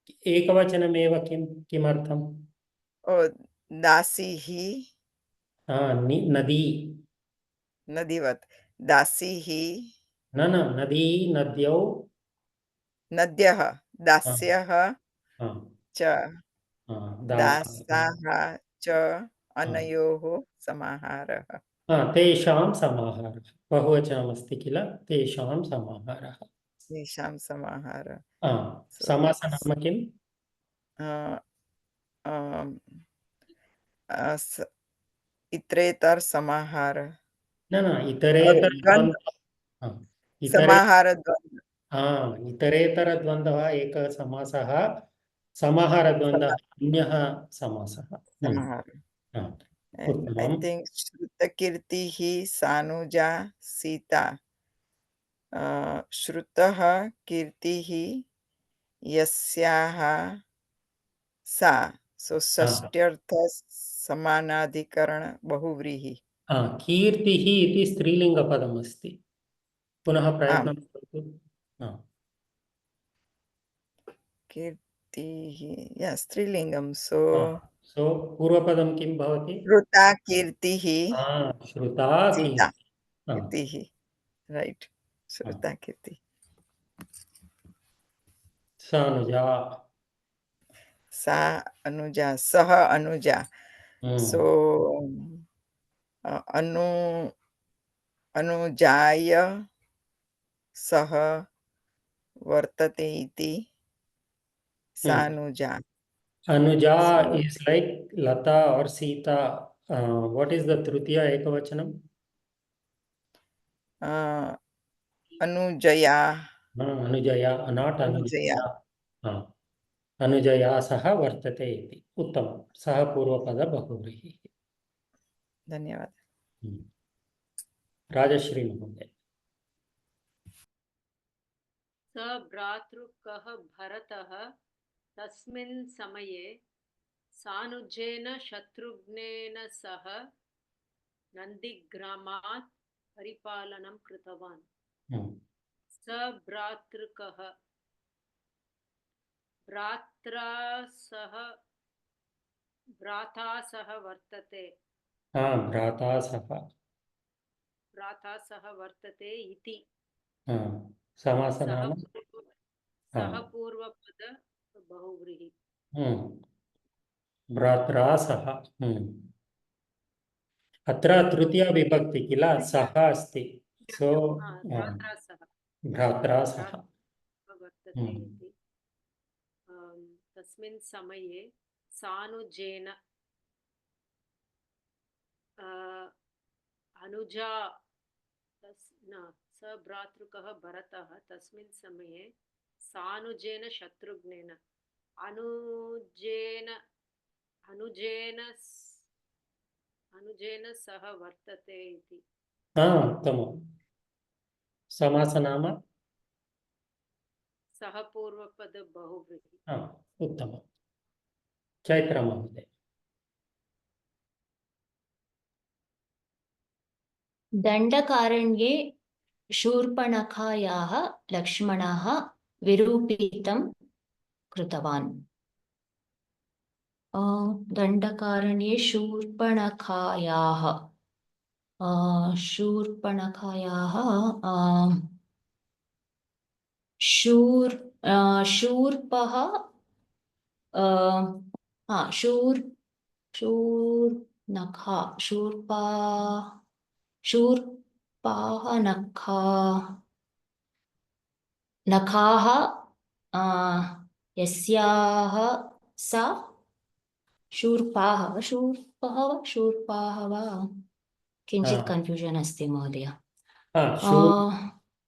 एकवचनमेव किमर्थम्? Oh, dasi hi, नदी nadivat. Dasi hi, न नदी नद्यौ nadyah, dasyah cha, दासाः dasaha cha, anayoho समाहारः. तेषां समाहारः बहुवचनमस्ति किल तेषां समाहारः तेषां समाहारः. So समासनाम किम्? uh, um, s- इतरेतर समाहार न और इतरेतर द्वंद्व समाहार द्वंद्व इतरेतरद्वन्द्वः एकः समासः समाहारद्वन्द्वः अन्यः समासः समाहार. And I उत्तमम् think Shrutakirtihi Sanuja Sita. Shrutah Kirtihi Yasyaha Sa. So Sashtyartha Samanadhikarana Bahuvrihi. कीर्तिः इति स्त्रीलिङ्गपदमस्ति पुनः प्रयत्नं करोतु Kirtihi, yeah, Strilingam. So पूर्वपदं किं भवति? Shruta Kirtihi श्रुता Sita. कीर्तिः Kirtihi. Right. Shruta Kirti. सानुजा Sa Anuja. Saha Anuja. So अनुजाय सह वर्तते इति सानुजा. Anuja is like Lata or Sita. What is the Tritiya Ekavachanam? अनुजया. Anujaya, not Anujaya. Anujaya saha vartate iti. Uttam. Saha purvapada bahuvrihi. धन्यवाद. Rajashri Mahoday. स भ्रातृकः भरतः तस्मिन् समये सानुजेन शत्रुघ्नेन सह नन्दिग्रामात् परिपालनं कृतवान्. स भ्रातृकः भ्राता सह वर्तते. भ्राता सह वर्तते इति. समासनाम सह पूर्वपद बहुव्रीहि. भ्रात्रा सह. अत्र तृतीया विभक्ति किल सह अस्ति. सो भ्रात्रा सह वर्तते इति. तस्मिन् समये सानुजेन अनुजा स भ्रातृकः भरतः तस्मिन् समये सानुजेन शत्रुघ्नेन अनुजेन सह वर्तते इति. उत्तमम्. समासनाम सह पूर्वपद बहुव्रीहि. उत्तमम्. चैत्र महोदय. दण्डकारण्ये शूर्पणखायाः लक्ष्मणः विरूपितं कृतवान्. दण्डकारण्ये शूर्पणखायाः शूर्पः शूर्पाः नखाः यस्याः सा शूर्पाः वा किञ्चित् कन्फ्यूजन् अस्ति महोदय.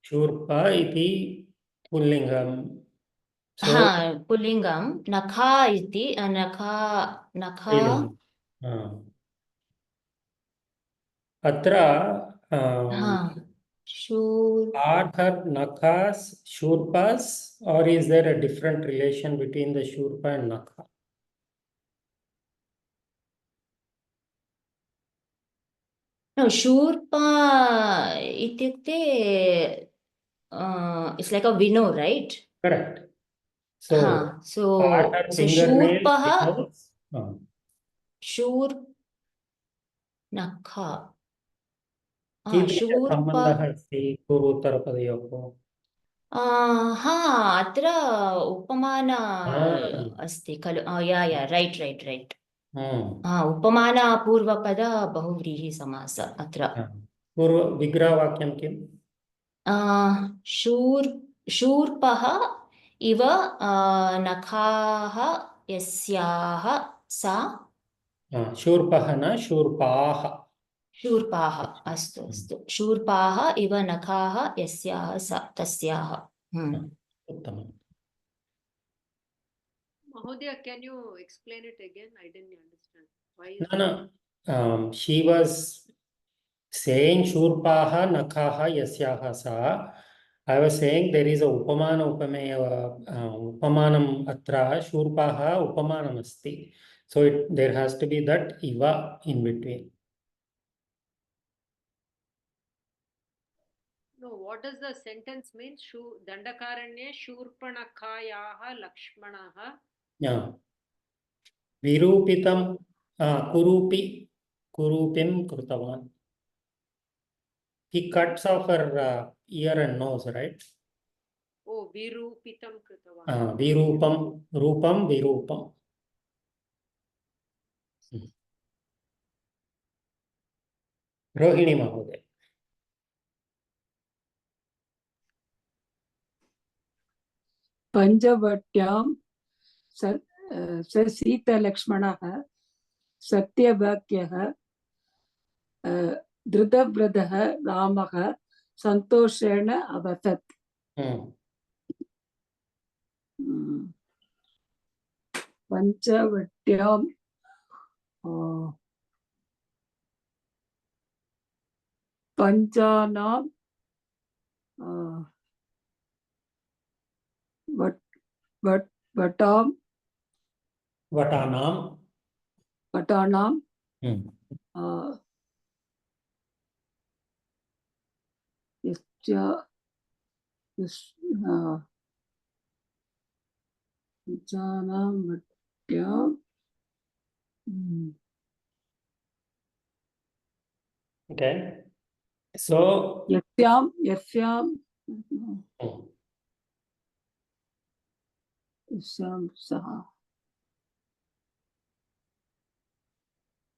शूर्पा इति पुल्लिङ्गं. पुल्लिङ्गं नखा इति नखा अत्र are her nakhas shurpas or is there a different relation between the shurpa and nakha? No, shurpa ityukte it's like a winnow, right? Correct. So, हाँ, part her so fingernail शूर्पः becomes, शूर् नखा कीदृशसम्बन्धः शूर्पः अस्ति पूर्वोत्तरपदयोः? हाँ, अत्र उपमान Ah. अस्ति खलु या right Hmm. उपमानपूर्वपद बहुव्रीहिसमास अत्र विग्रहवाक्यं किम्? शूर्पः इव नखाः यस्याः सा शूर्पः न शूर्पाः. शूर्पाः अस्तु शूर्पाः इव नखाः यस्याः सा तस्याः. उत्तमम्. Mahodaya, can you explain it again? I didn't understand. Why is No. She was saying shurpaha nakhaha yasyaha sa. I was saying there is a upamanam atra shurpaha upamanam asti. So there has to be that iva in between. No, what does the sentence mean? Dandakaranye Shurpanakhayaha Lakshmanaha. Yeah. Virupitam kurupim krutavan. He cuts off her ear and nose, right? Oh, Virupitam Kritavan. Rupam virupam. Rohini Mahoday. पञ्चवट्यां स सीतलक्ष्मणः सत्यवाक्यः धृतव्रतः रामः सन्तोषेण अवसत्. पञ्चवट्यां पञ्चानां वटानां पञ्चानां वट्यां Okay. So यस्यां सः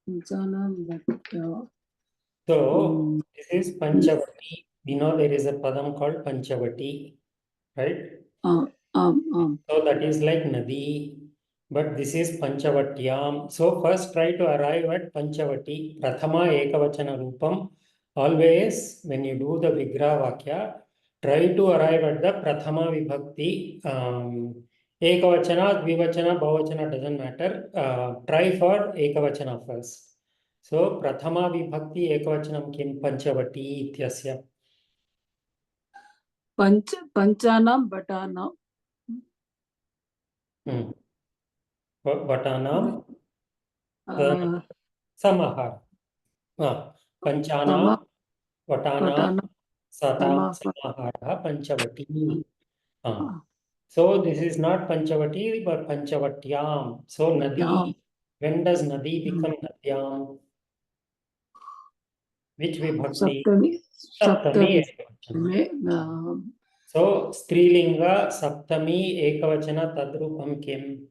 पञ्चानां वट्यां. So this is Panchavati. We know there is a padam called Panchavati, right? So that is like Nadi, but this is Panchavatyam. So first try to arrive at Panchavati. Prathama Ekavachana Rupam. Always when you do the Vigraha Vakya, try to arrive at the Prathama Vibhakti. Ekavachana, Dvivachana, Bhavachana doesn't matter. Try for Ekavachana first. So Prathama Vibhakti Ekavachanam kim Panchavati ityasya. पञ्चानां वटानां Vatanam samahar. Panchana Vatana Satam Samahara Panchavati. So this is not Panchavati but Panchavatyam. So Nadi. When does Nadi become Nadyam? Which Vibhakti? Saptami Ekavachana. So Strilinga Saptami Ekavachana Tadrupam kim?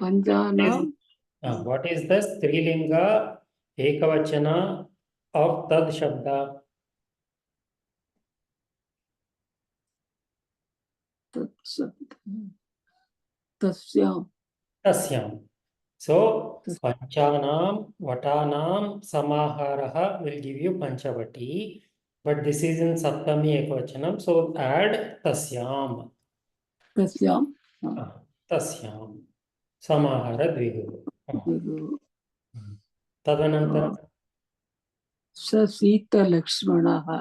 Panjanam. What is the Strilinga Ekavachana of Tad Shabda? Tasyam. Tasyam. So Panchanam Vatanam Samaharaha will give you Panchavati, but this is in Saptami Ekavachanam, so add Tasyam. Tasyam. Tasyam. Samahara Dvigu. Tadanantara. Sasita Lakshmanaha.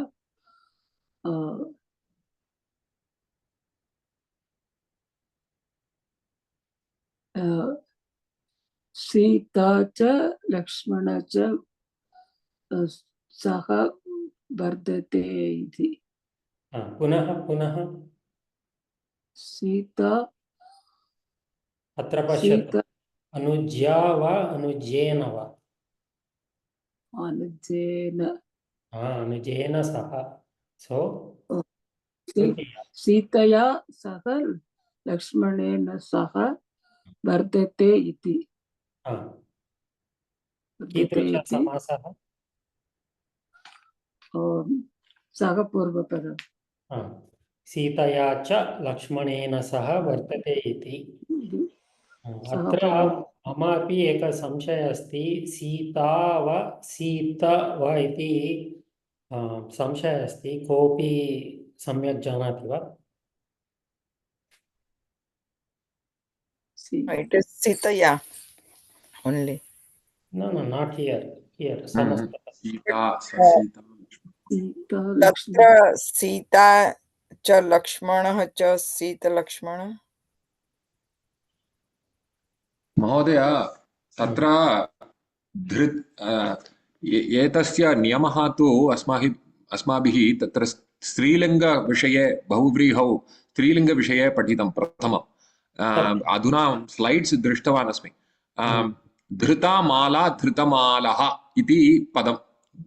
Sita cha Lakshmana cha Saha वर्धते इति पुनः पुनः सीता अत्र पश्यतु सीता अनुज्या वा अनुजेन वा अनुजेन अनुजेन सह सो C- तृतीया सीतया सह लक्ष्मणेन सह वर्धते इति वर्धते इति कीदृशसमासः सः पूर्वपदम् सीतया च लक्ष्मणेन सह वर्तते इति सः अत्र पूर्व ममापि एकः संशयः अस्ति सीता वा सीत वा इति संशयः अस्ति कोऽपि सम्यक् जानाति वा It is Sitaya only. No, not here samasta Sita Sita Sita Tatra Sita cha Lakshmana cha Sita Lakshmana. महोदय तत्र धृत् एतस्य नियमः तु अस्माभिः तत्र स्त्रीलिङ्गविषये बहुव्रीहौ स्त्रीलिङ्गविषये पठितं प्रथमम् अधुना स्लैड्स् दृष्टवान् अस्मि धृतामाला धृतमालः इति पदं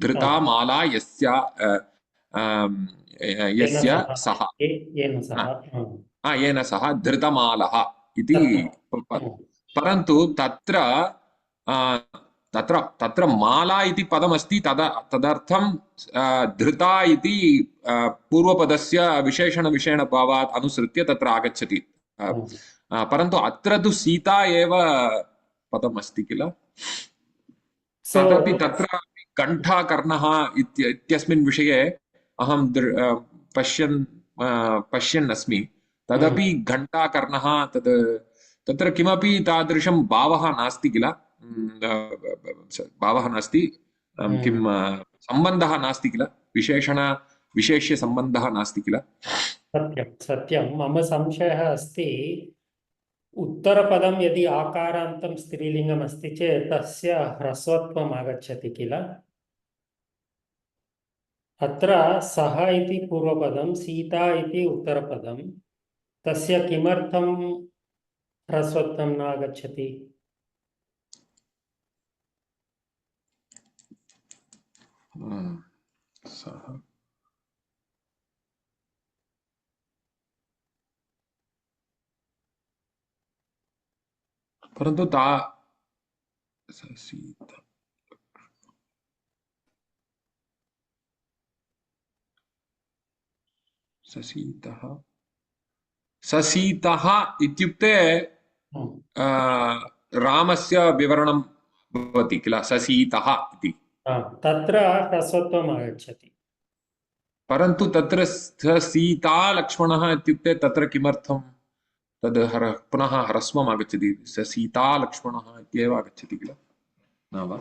धृतामाला यस्य सः येन सह धृतमालः इति परन्तु तत्र माला इति पदमस्ति तदर्थं धृता इति पूर्वपदस्य विशेषणविशेषणभावात् अनुसृत्य तत्र आगच्छति परन्तु अत्र तु सीता एव पदम् अस्ति किल तदपि तत्र कण्ठाकर्णः इत्यस्मिन् विषये अहं पश्यन् अस्मि तदपि घण्टाकर्णः तत्र किमपि तादृशं भावः नास्ति किल भावः नास्ति किं सम्बन्धः नास्ति किल विशेष्य सम्बन्धः नास्ति किल सत्यं मम संशयः अस्ति उत्तरपदं यदि आकारान्तं स्त्रीलिङ्गम् अस्ति चेत् तस्य ह्रस्वत्वम् आगच्छति किल अत्र सः इति पूर्वपदं सीता इति उत्तरपदं तस्य किमर्थं ह्रस्वत्वं न आगच्छति परन्तु सीता ससीतः इत्युक्ते रामस्य विवरणं भवति किल ससीतः इति तत्र ह्रस्वत्वम् आगच्छति परन्तु तत्र सीता लक्ष्मणः इत्युक्ते तत्र किमर्थं तद् पुनः ह्रस्वम् आगच्छति सीता लक्ष्मणः इत्येव आगच्छति किल न वा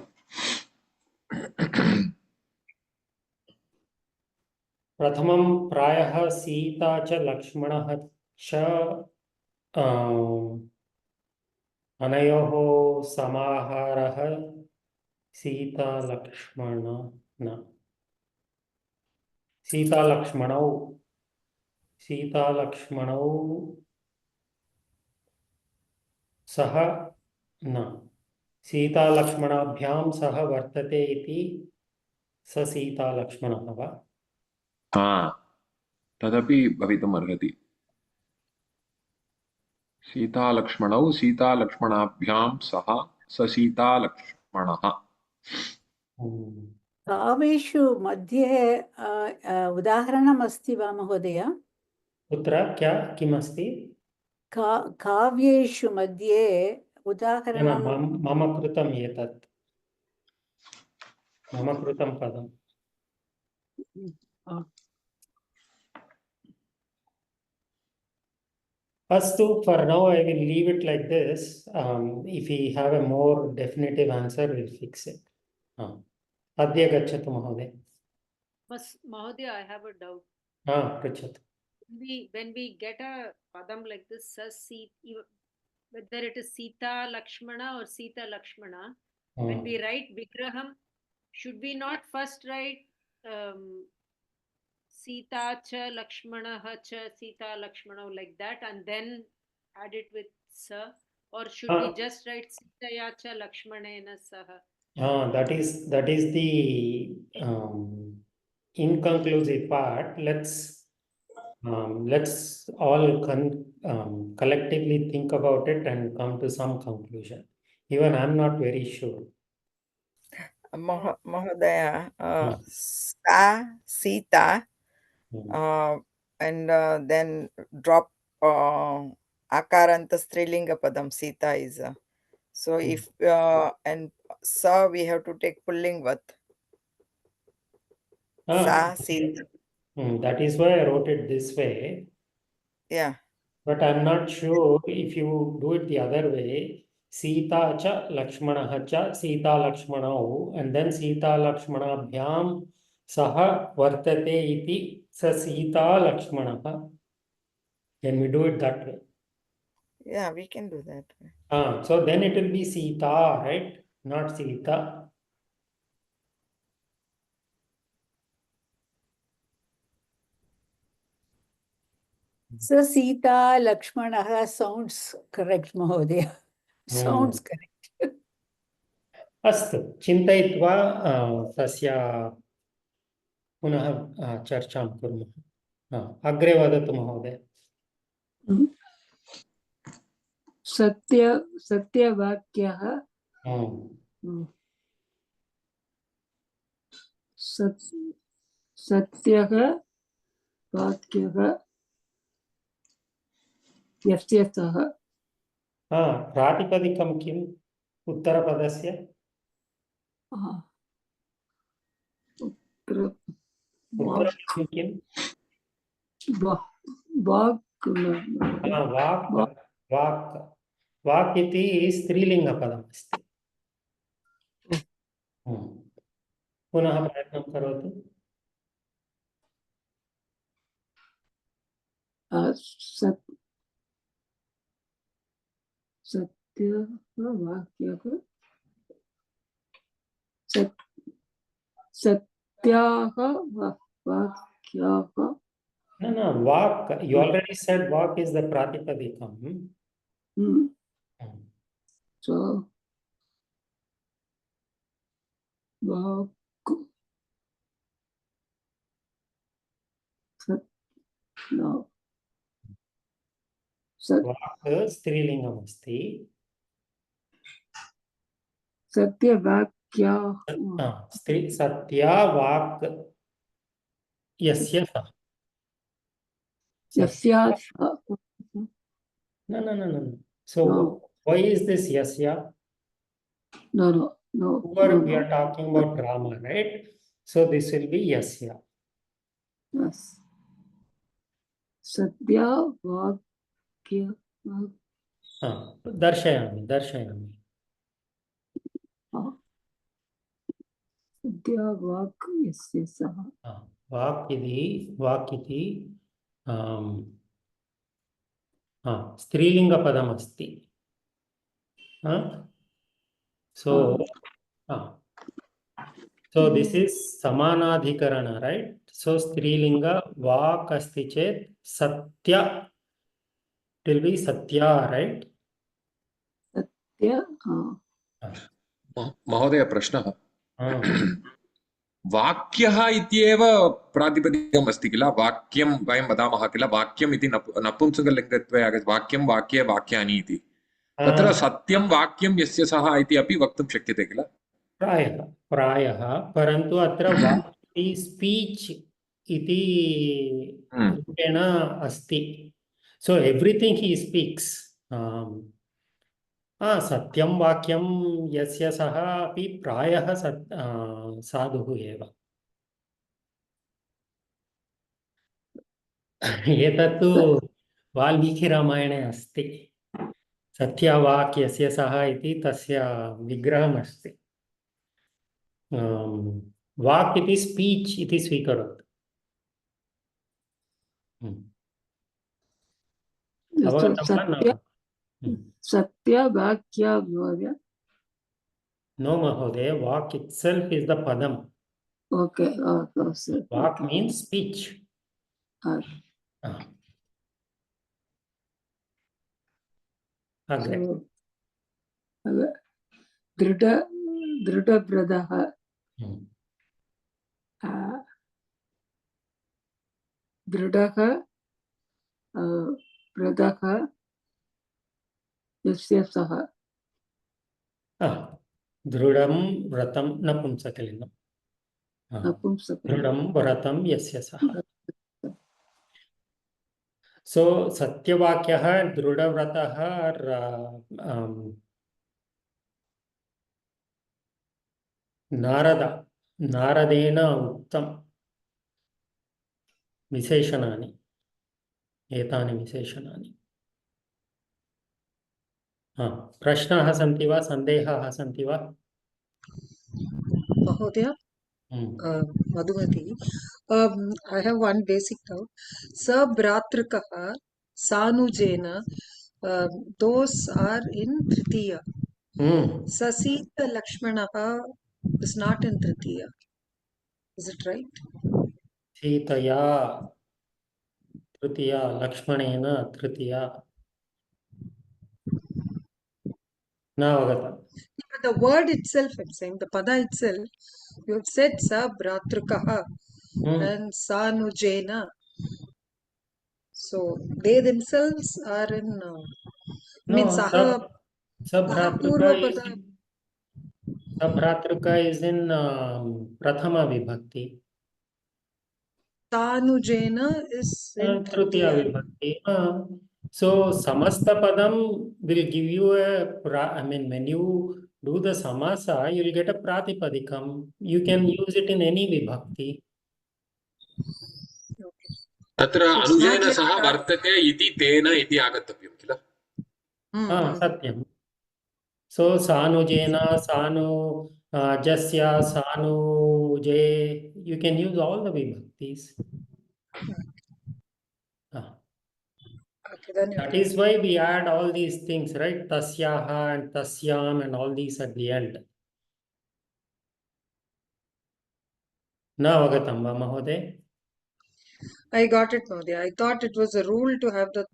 प्रथमं प्रायः सीता च लक्ष्मणः च अनयोः समाहारः सीता लक्ष्मण न सीता लक्ष्मणौ सह न सीता लक्ष्मणाभ्यां सह वर्तते इति स सीता लक्ष्मणः वा तदपि भवितुम् अर्हति सीता लक्ष्मणौ सीता लक्ष्मणाभ्यां सह स सीता लक्ष्मणः काव्येषु मध्ये उदाहरणम् अस्ति वा महोदय कुत्र किमस्ति काव्येषु मध्ये उदाहरणं मम कृतम् एतत् मम कृतं पदम् Astu, for now I will leave it like this. If we have a more definitive answer, we'll fix it. Adya gacchatu Mahoday. Mahoday, I have a doubt. Gacchatu. When we get a padam like this, whether it is Sita Lakshmana or Sita Lakshmana, when we write Vigraham, should we not first write Sita cha Lakshmanaha cha Sita Lakshmana like that, and then add it with sa, or should we just write Sitaya cha Lakshmanena saha? That is the inconclusive part. Let's all collectively think about it and come to some conclusion. Even I'm not very sure. Mahodaya, Sa, Sita, Hmm. and then drop Akaranta Strilinga Padam, Sita is. So if, and Sa, we have to take Pullingvat. Sa, Sita. That is why I wrote it this way. Yeah. But I'm not sure if you do it the other way. Sita cha Lakshmanaha cha Sita Lakshmanau, and then Sita Lakshmanabhyam saha vartate iti sa Sita Lakshmanaha. Can we do it that way? Yeah, we can do that. So then it will be Sita, right? Not Sita. So Sita Lakshmanaha sounds correct, Mahodaya. Sounds correct. अस्तु चिन्तयित्वा तस्य पुनः चर्चां कुर्मः। अग्रे वदतु महोदय। सत्यवाक्यः सत्यः वाक्यः यस्य सः। प्रातिपदिकं किम् उत्तरपदस्य? उत्तरपदं किम्? वाक् इति स्त्रीलिङ्गपदम् अस्ति। पुनः प्रयत्नं करोतु। सत्यवाक्यः सत्याः वाक्याः। No, Vak, you already said Vak is the Pratipadikam. So, Vak. No. Vak Strilingam asti. Satyavakyah. Satya Vak Yasya. Yasya. No. So why is this Yasya? No. We are talking about Rama, right? So this will be Yasya. Yes. Satya Vakya. Darshayami. Satya Vak Yasya Saha. Vak iti Strilinga padam asti. So this is Samanadhikarana, right? So Strilinga Vak asti chet Satya. It will be Satya, right? Satya. महोदय प्रश्नः वाक्यः इत्येव प्रातिपदिकम् अस्ति किल वाक्यं वयं वदामः किल वाक्यम् इति नपुंसकलिङ्गत्वे आगच्छति वाक्यं वाक्ये वाक्यानि इति तत्र सत्यं वाक्यं यस्य सः इति अपि वक्तुं शक्यते किल प्रायः परन्तु अत्र वाक् स्पीच् इति रूपेण अस्ति सो एव्रिथिङ्ग् ही स्पीक्स् सत्यं वाक्यं यस्य सः अपि प्रायः साधुः एव एतत्तु वाल्मीकिरामायणे अस्ति सत्यवाक् यस्य सः इति तस्य विग्रहमस्ति वाक् इति स्पीच् इति स्वीकरोतु Satyavakya Mहोदय. No, Mahodaya, Vak itself is the Padam. Okay. So, Vak means speech. uh, Ah. Agre. so, Dridabhradaha. Hmm. Dridaka Bradaha Yasya Saha. Dhrudam vratam napumsakalingam. Napumsaka. Dhrudam vratam yasya saha. So Satyavakyah, Dhrudavratah are Narada. Naradena Uttam. Visheshanani. Etani Visheshanani. प्रश्नाः सन्ति वा सन्देहाः सन्ति वा Mahodaya, Madhumati, I have one basic doubt. Sabhratrikaha, Sanujena, those are in Tritiya. Sasita Lakshmanaha is not in Tritiya. Is it right? सीतया तृतीया लक्ष्मणेन तृतीया न अवगतम् But the word itself, I'm saying, the pada itself, you have said Sabhratrikaha and Sanujena. So they themselves are in, I mean, Saha Purva Sabhratrika is in Prathama Vibhakti. Sanujena is in Tritiya Vibhakti. So Samasta Padam will give you I mean, when you do the Samasa, you will get a Pratipadikam. You can use it in any Vibhakti. तत्र अनुजेन सह वर्तते इति तेन इति आगन्तव्यं किल सत्यं So Sanujena, Sanu, Jasya, Sanuje, you can use all the vibhaktis. That is why we add all these things, right? Tasyaha and Tasyam and all these at the end. Na avagatam va Mahoday? I got it, Mahodaya. I thought it was a rule to have the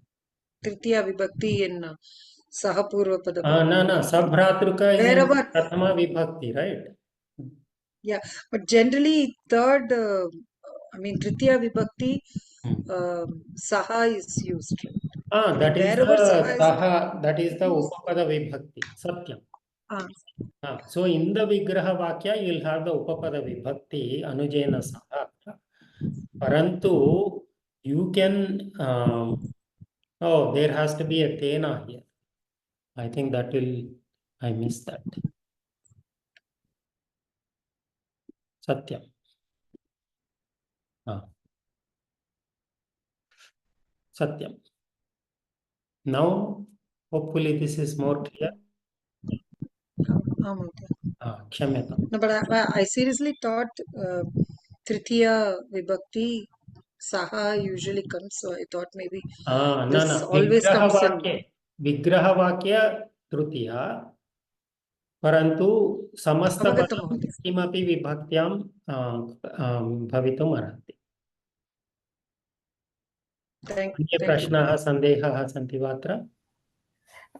Tritiya Vibhakti in Sahapurva Padam. No, Sabhratruka is Wherever. in Prathama Vibhakti, right? Yeah, but generally third, I mean Tritiya Vibhakti, Saha is used. Right? That is Wherever the Saha that is the Upapada Vibhakti, Satyam. So in the Vigraha Vakya, you will have the Upapada Vibhakti, Anujena Saha. Parantu, you can, there has to be a Tena here. I think that will, I missed that. Satyam. Satyam. Now, hopefully this is more clear. Kshamyatam. No, but I seriously thought Tritiya Vibhakti Saha usually comes, so I thought maybe this always comes in. Vigraha Vakya Tritiya. Parantu Samasta Padam Kimapi Vibhaktyam Bhavitum Arhati. Thank you. Prashnaha Sandehaha Santi Vatra?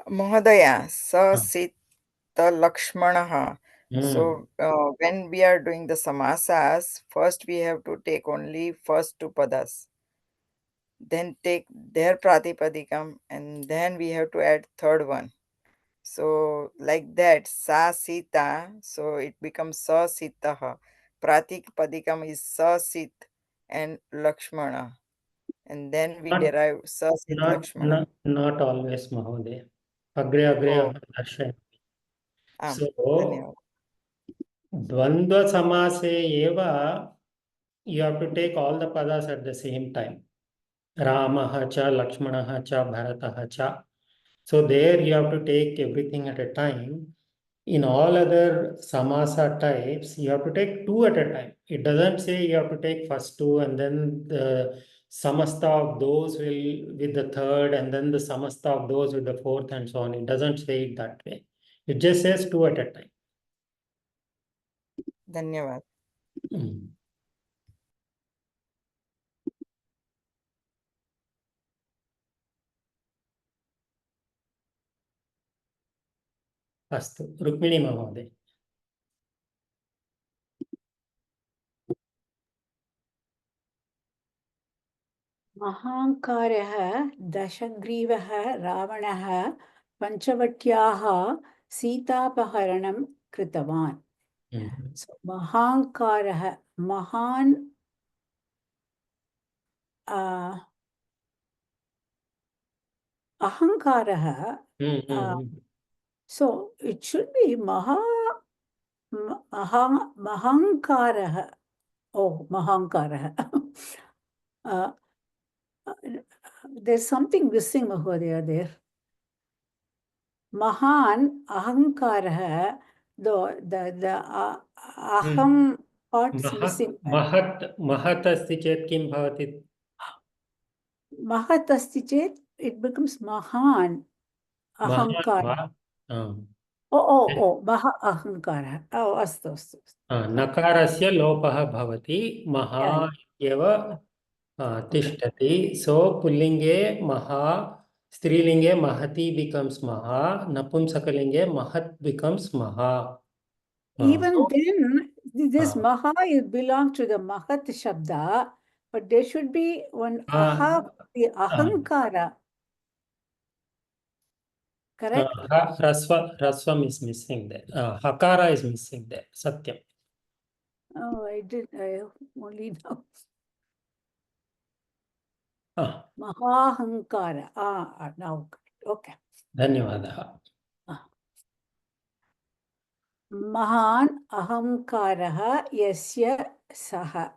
Mahodaya, Sasita Lakshmanaha. So when we are doing the samasas, first we have to take only first two padas, then take their pratipadikam, and then we have to add third one. So like that, sa sita, so it becomes sa sitaha. Pratipadikam is sa sit and Lakshmana, and then we derive sa sit Lakshmana. Not always, Mahoday. Agre darshan. So Dvandva Samase eva, you have to take all the padas at the same time. Ramaha cha, Lakshmanaha cha, Bharataha cha. So there you have to take everything at a time. In all other samasa types, you have to take two at a time. It doesn't say you have to take first two and then the samasta of those will with the third and then the samasta of those with the fourth and so on. It doesn't say it that way. It just says two at a time. Dhanyavad. अस्तु रुक्मिणी महोदय। महाङ्कारः दशग्रीवः रावणः पञ्चवट्याः सीतापहरणं कृतवान्. So, महाङ्कारः महान् अहङ्कारः. So it should be महाङ्कारः. Oh, महाङ्कारः. There's something missing, Mahodaya, there. Mahan ahankarah, the aham part's missing. महत् अस्ति चेत् किं भवति? Mahat asti chet, it becomes mahan ahankara. Oh, maha ahankara. Oh, astu. नकारस्य लोपः भवति, महा एव तिष्ठति. So पुल्लिङ्गे महा, स्त्रीलिङ्गे महती becomes महा, नपुंसकलिङ्गे महत् becomes महा. Even then, this maha belongs to the mahat shabda, but there should be one aha, the ahankara. Correct? Raswam is missing there. Hakara is missing there. Satyam. Oh, I only know. Mahahankara. Now, okay. धन्यवादः. Mahan ahamkarah yasya saha.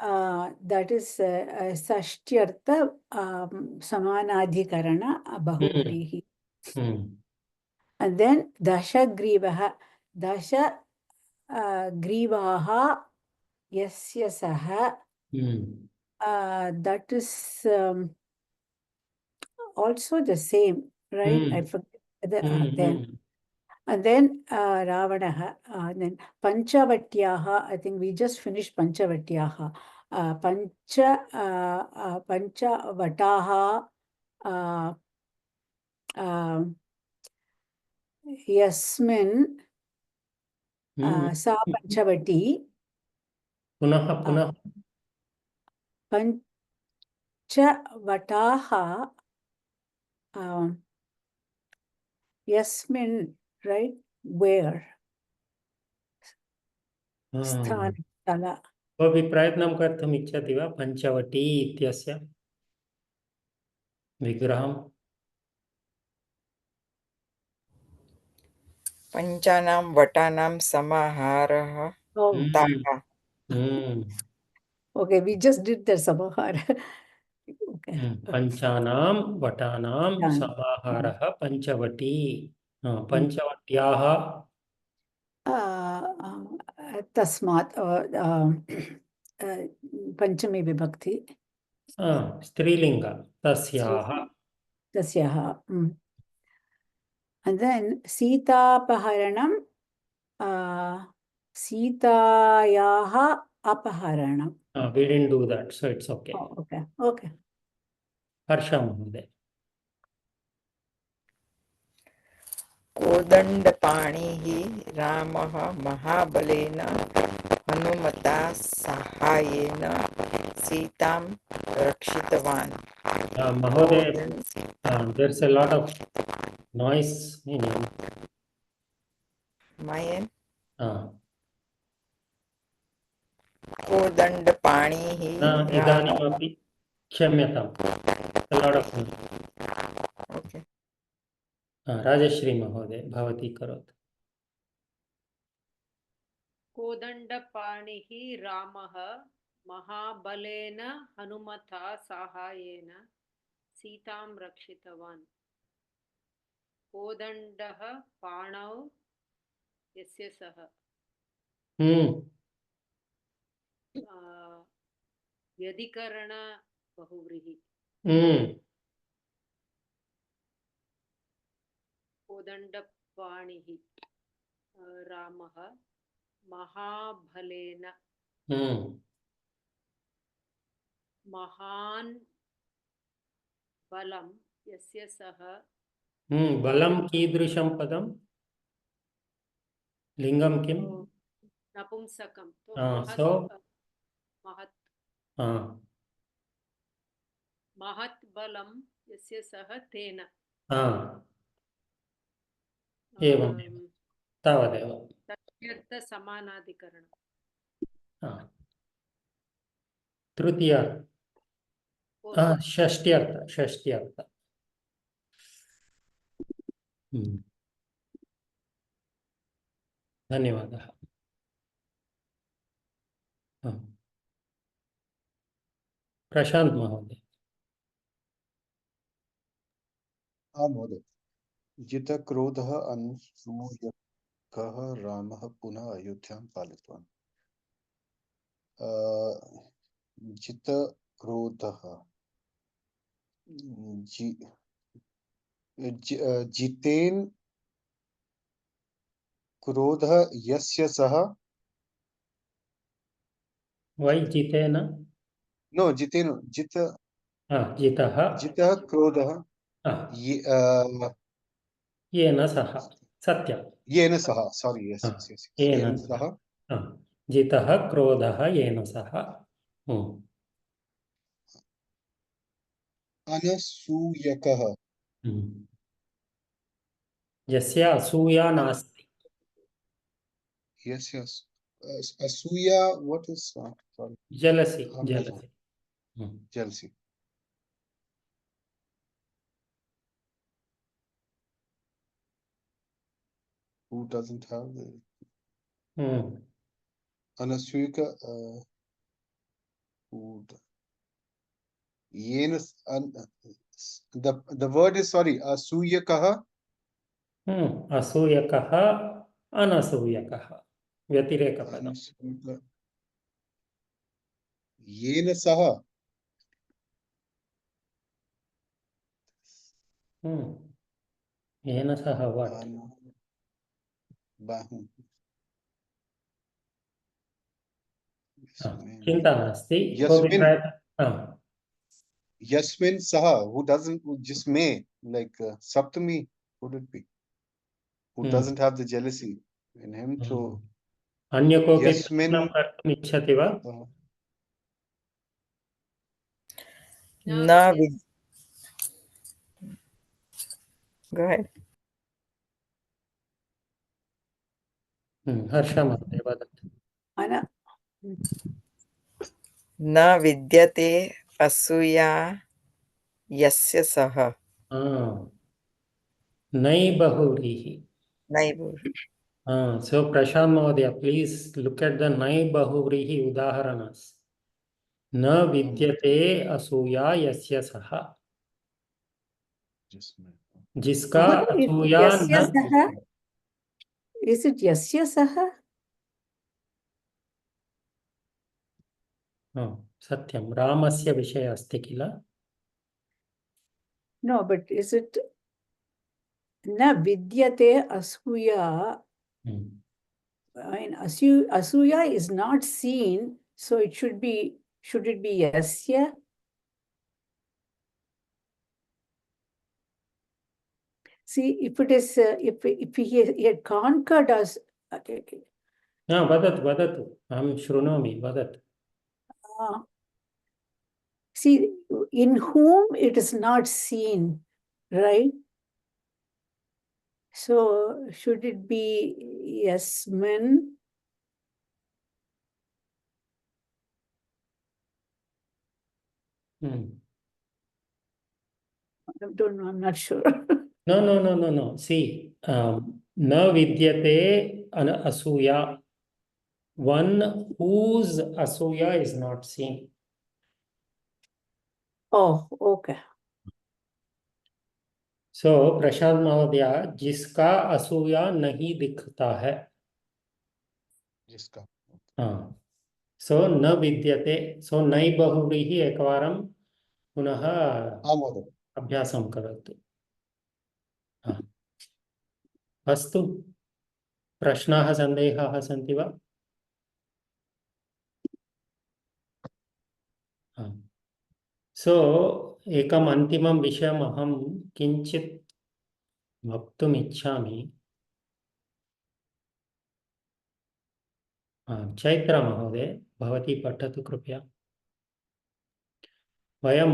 That is sashtyartha samanadhikarana bahuvrihi. And then dashagrivaha. Dasha grivaha yasya saha. That is also the same, right? I forget then. And then Ravanaha, then Panchavatiyaha, I think we just finished Panchavatiyaha. Panchavataha, Yasmin, Sa Panchavati. Punah. Panchavataha, Yasmin, right? Where? Sthala. कोऽपि प्रयत्नं कर्तुम् इच्छति वा? पञ्चवटी इत्यस्य विग्रहम्. पञ्चानां वटानां समाहारः. Okay, we just did the samahara. Okay. पञ्चानां वटानां समाहारः पञ्चवटी. पञ्चवट्याः तस्मात् पंचमी विभक्ति. स्त्रीलिंग तस्याः. And then सीतापहरणं सीतायाः अपहरणं. We didn't do that, so it's okay. Oh, okay. हर्षा महोदय. कोदण्डपाणिः रामः महाबलेन हनुमता साहाय्येन सीतां रक्षितवान्. महोदय, there's a lot of noise in it. My end? कोदण्डपाणिः इदानीमपि क्षम्यताम्. A lot of noise. Okay. Rajshree महोदय, भवती करोतु. कोदण्डपाणिः रामः महाबलेन हनुमता साहाय्येन सीतां रक्षितवान्. कोदण्डः पाणौ यस्य सः. व्यधिकरण बहुव्रीहि. कोदण्डपाणिः रामः महाबलेन महान् बलं यस्य सः बलं कीदृशं पदं लिंगं किं नपुंसकं तो सो महत् महत् बलं यस्य सः तेन एवं तावदेव तत्यर्थ समानाधिकरणम् तृतीय षष्ट्यर्थ धन्यवादः प्रशांत महोदय महोदय जितक्रोधः अनसूयकः रामः पुनः अयोध्यां पालितवान् जितक्रोधः जितेन क्रोधः यस्य सः वै जितेन नो जितेन जितः क्रोधः येन सह सत्यं येन सह सॉरी यस येन सह जितः क्रोधः येन सह अनसूयकः यस्य असूया नास्ति यस्य असूया what is sorry jealousy jealousy who doesn't have the anasuyaka the word is sorry asuyakah असूयकः अनसूयकः व्यतिरेकपदम् येन सह येन सह what चिंता नास्ति Yasmin Saha, who doesn't, who just may, like Saptami, would it be? Who doesn't have the jealousy in him, so अन्य कोऽपि Yasmin कर्तुम् इच्छति वा Na vid. Go ahead. हर्ष महोदय वदतु न विद्यते असूया यस्य सः नै बहुव्रीहि नैव so Prashant Mahodaya, please look at the नै बहुव्रीहि उदाहरणास न विद्यते असूया यस्य सह जिसका असूया न Is it yasya saha? सत्यं रामस्य विषये अस्ति किल No, but is it na vidyate asuya? I mean, asuya is not seen, so it should be. Should it be yasya? See, if it is, if he had conquered us. वदतु अहं शृणोमि वदतु See, in whom it is not seen, right? So, should it be Yasmin? I don't know, I'm not sure. No. See, na vidyate asuya. One whose asuya is not seen. Oh, okay. So, प्रशांत महोदया जिसका असूया नहीं दिखता है जिसका सो न विद्यते सो नै बहुव्रीहि एकवारं पुनः अभ्यासं करोतु अस्तु प्रश्नाः सन्देहाः सन्ति वा सो एकम् अन्तिमं विषयम् अहं किञ्चित् वक्तुम् इच्छामि। चैत्रा महोदय, भवती पठतु कृपया। वयं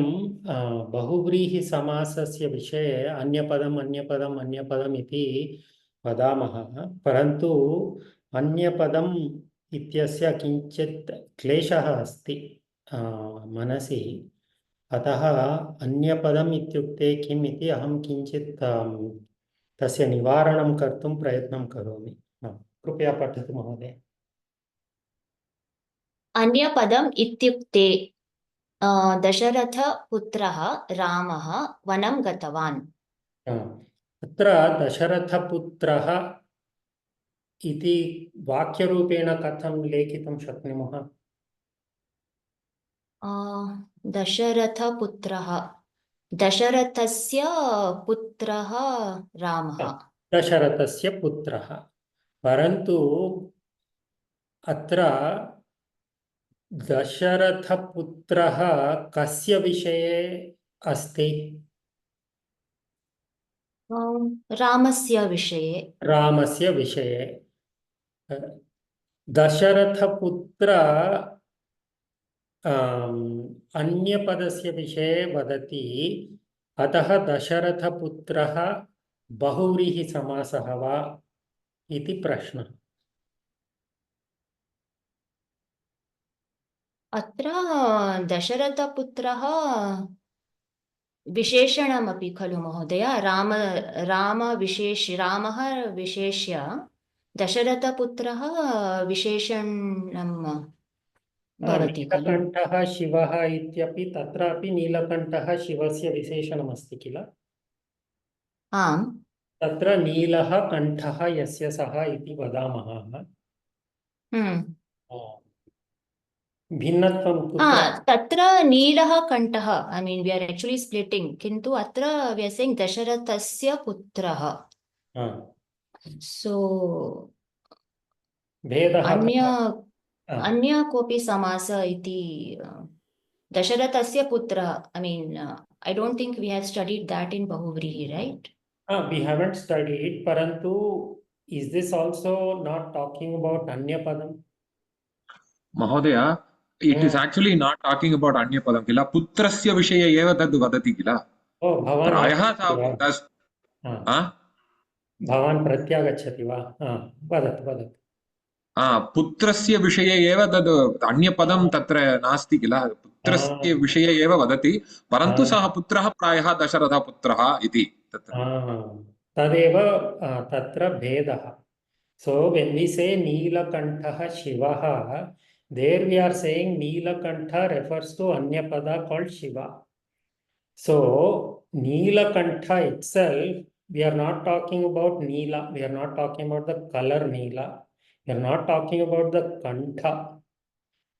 बहुव्रीहिसमासस्य विषये अन्यपदम् इति वदामः, परन्तु अन्यपदम् इत्यस्य किञ्चित् क्लेशः अस्ति मनसि। अतः अन्यपदम् इत्युक्ते किम् इति अहं किञ्चित् तस्य निवारणं कर्तुं प्रयत्नं करोमि। कृपया पठतु महोदय। अन्यपदम् इत्युक्ते दशरथपुत्रः रामः वनं गतवान्। अत्र दशरथपुत्रः इति वाक्यरूपेण कथं लेखितुं शक्नुमः? दशरथपुत्रः, दशरथस्य पुत्रः रामः। दशरथस्य पुत्रः, परन्तु अत्र दशरथपुत्रः कस्य विषये अस्ति? रामस्य विषये। रामस्य विषये। दशरथपुत्र अन्यपदस्य विषये वदति, अतः दशरथपुत्रः बहुव्रीहिसमासः वा इति प्रश्नः। अत्र दशरथपुत्रः विशेषणमपि खलु महोदय? रामः विशेष्य दशरथपुत्रः विशेषणं भवति खलु? नीलकण्ठः शिवः इत्यपि तत्रापि नीलकण्ठः शिवस्य विशेषणमस्ति किल? आम्। तत्र नीलः कण्ठः यस्य सः इति वदामः। भिन्नत्वं कुत्र? तत्र नीलः कण्ठः, I mean we are actually splitting, किन्तु अत्र वी आर् सेइंग दशरथस्य पुत्रः। सो भेदः अन्य कोऽपि समास इति दशरथस्य पुत्रः, I mean I don't think we have studied that in Bahuvrihi, right? We haven't studied, parantu is this also not talking about Anyapadam? Mahodaya, it is actually not talking about Anyapadam kila. Putrasya vishaya eva tad vadati kila. Oh, Bhavan Bhavan pratyagachati va? Vadat. पुत्रस्य विषये एव तद् अन्यपदं तत्र नास्ति किल. पुत्रस्य विषये एव वदति, परन्तु सः पुत्रः प्रायः दशरथपुत्रः इति तत्र तदेव तत्र भेदः. So when we say Neelakantha Shivaha, there we are saying Neelakantha refers to Anyapada called Shiva. So Neelakantha itself, we are not talking about Neela, we are not talking about the color Neela, we are not talking about the Kantha.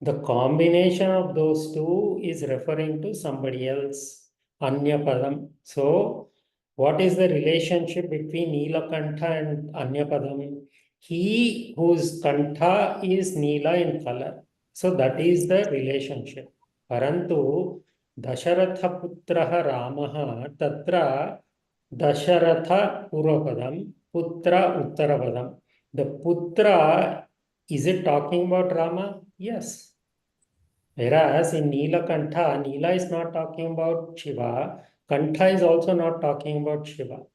The combination of those two is referring to somebody else, Anyapadam. So what is the relationship between Neelakantha and Anyapadam? He whose Kantha is Neela in color. So that is the relationship. Parantu Dasharatha Putraha Ramaha Tatra Dasharatha Purvapadam Putra Uttarapadam. The Putra, is it talking about Rama? Yes. Whereas in Neelakantha, Neela is not talking about Shiva. Kantha is also not talking about Shiva.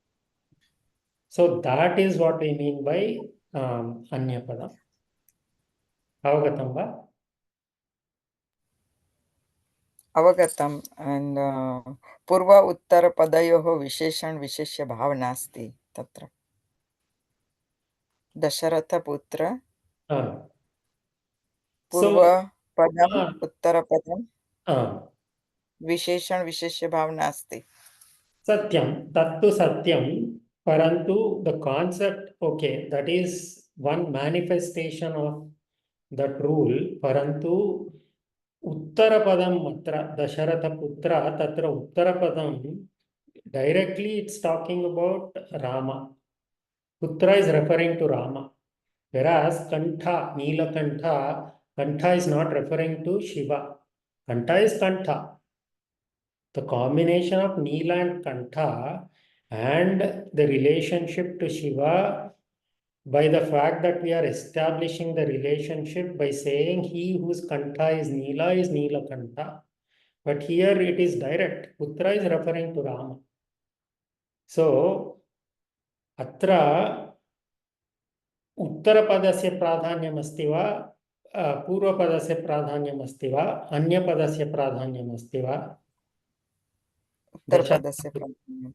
So that is what we mean by Anyapada. Avagatam va? Avagatam. And Purva Uttara Padayoho Visheshan Visheshya Bhav Nasti Tatra. Dasharatha Putra. Purva Padam Uttara Padam. Visheshan Visheshya Bhav Nasti. Satyam. Tattu Satyam. Parantu the concept, okay, that is one manifestation of that rule. Parantu Uttarapadam Matra Dasharatha Putra Tatra Uttarapadam, directly it's talking about Rama. Putra is referring to Rama. Whereas Kantha, Neelakantha, Kantha is not referring to Shiva. Kantha is Kantha. The combination of Neela and Kantha and the relationship to Shiva, by the fact that we are establishing the relationship by saying he whose Kantha is Neelakantha. But here it is direct. Putra is referring to Rama. So, Atra उत्तरपदस्य प्राधान्यम् अस्ति वा पूर्वपदस्य प्राधान्यम् अस्ति वा अन्यपदस्य प्राधान्यम् अस्ति वा उत्तरपदस्य प्राधान्यम्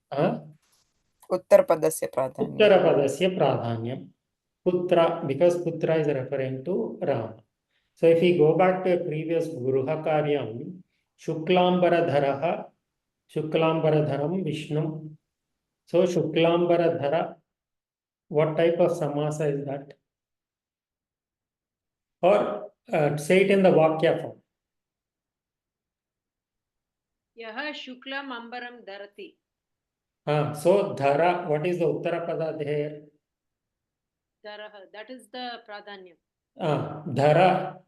उत्तरपदस्य प्राधान्यम् उत्तरपदस्य प्राधान्यम् putra, because putra is referring to Rama. So if we go back to a previous Guruha Karyam, Shuklambaradharam Vishnu. So Shuklambaradhara, what type of samasa is that? Or say it in the Vakya form. Yaha Shuklam Ambaram Dharati. So Dhara, what is the Uttarapada there? Dharaha, that is the pradhanyam. Dhara.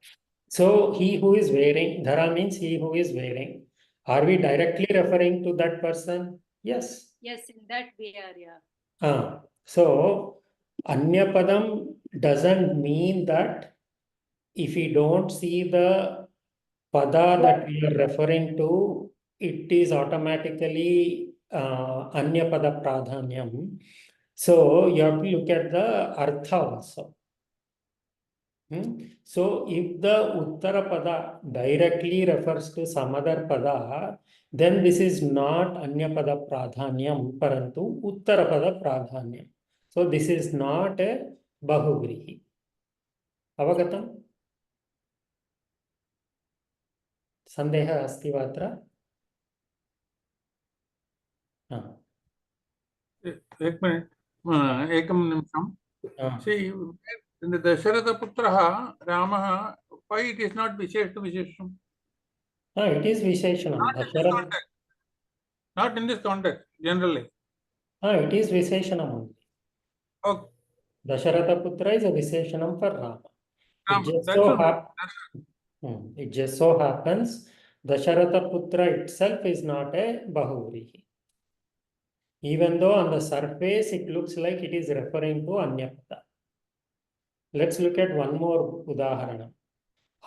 So he who is wearing, Dhara means he who is wearing. Are we directly referring to that person? Yes. Yes, in that we are, yeah. So Anyapadam doesn't mean that if we don't see the pada that we are referring to, it is automatically Anyapada pradhanyam. So you have to look at the artha also. So if the Uttarapada directly refers to some other pada, then this is not Anyapada pradhanyam, parantu Uttarapada pradhanyam. So this is not a Bahuvrihi. Avagatam? Sandeha asti va atra? एक minute एकं निमिषं see in the Dasharatha Putraha Ramaha, why it is not Vishesham? It is Visheshanam. Not in this context, generally. It is Visheshanam only. Okay. Dasharatha Putra is a Visheshanam for Rama. It just so happens Dasharatha Putra itself is not a Bahuvrihi. Even though on the surface it looks like it is referring to Anyapada. Let's look at one more Udaharana.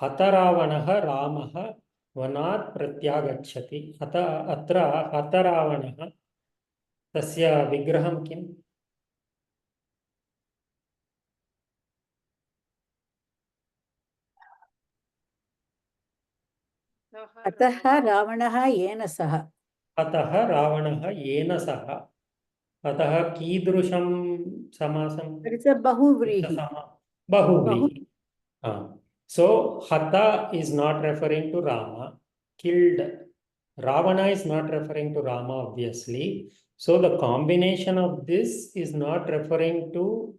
Hataravanaha Ramaha Vanat Pratyagachati. Atra Hataravanaha Tasya Vigraham Kim? अतः रावणः येन सह अतः रावणः येन सह अतः कीदृशं समासं बहुव्रीहि बहुव्रीहि so hata is not referring to Rama, killed. Ravana is not referring to Rama, obviously. So the combination of this is not referring to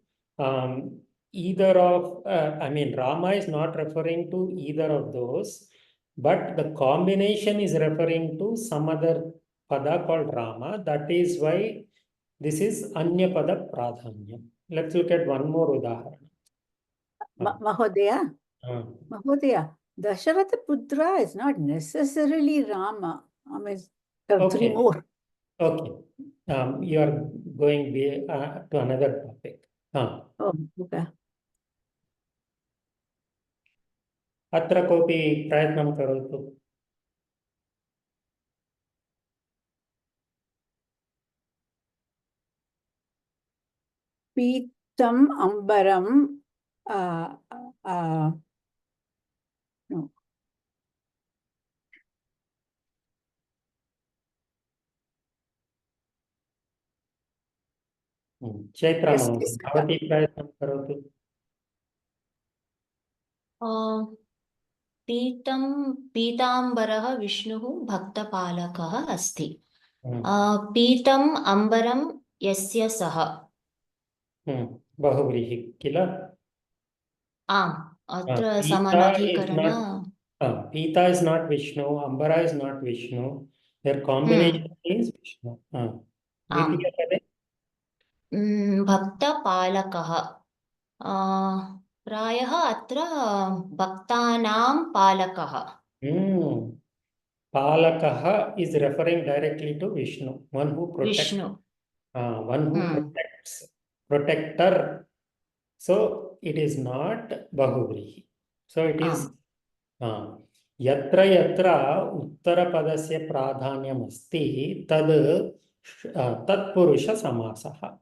either of Rama is not referring to either of those, but the combination is referring to some other pada called Rama. That is why this is Anyapada Pradhanyam. Let's look at one more udaharana. Mahodaya, Dasharatha Putra is not necessarily Rama. I mean, there are three more. Okay. You are going to another topic. Okay. अत्र कोऽपि प्रयत्नं करोतु. पीतं अम्बरं no. Chaitra भवती प्रयत्नं करोतु. पीताम्बरः विष्णुः भक्तपालकः अस्ति. पीतम् अम्बरं यस्य सः. बहुव्रीहि किल? आम्, अत्र समानाधिकरण. Pita is not Vishnu, Ambara is not Vishnu. Their combination is Vishnu. भक्तपालकः. प्रायः अत्र भक्तानां पालकः. Palakaha is referring directly to Vishnu, one who protects. Vishnu. One who protects. Protector. So it is not Bahuvrihi. So it is Yatra Yatra Uttarapadasya Pradhanyam Asti Tad Tatpurusha Samasaha.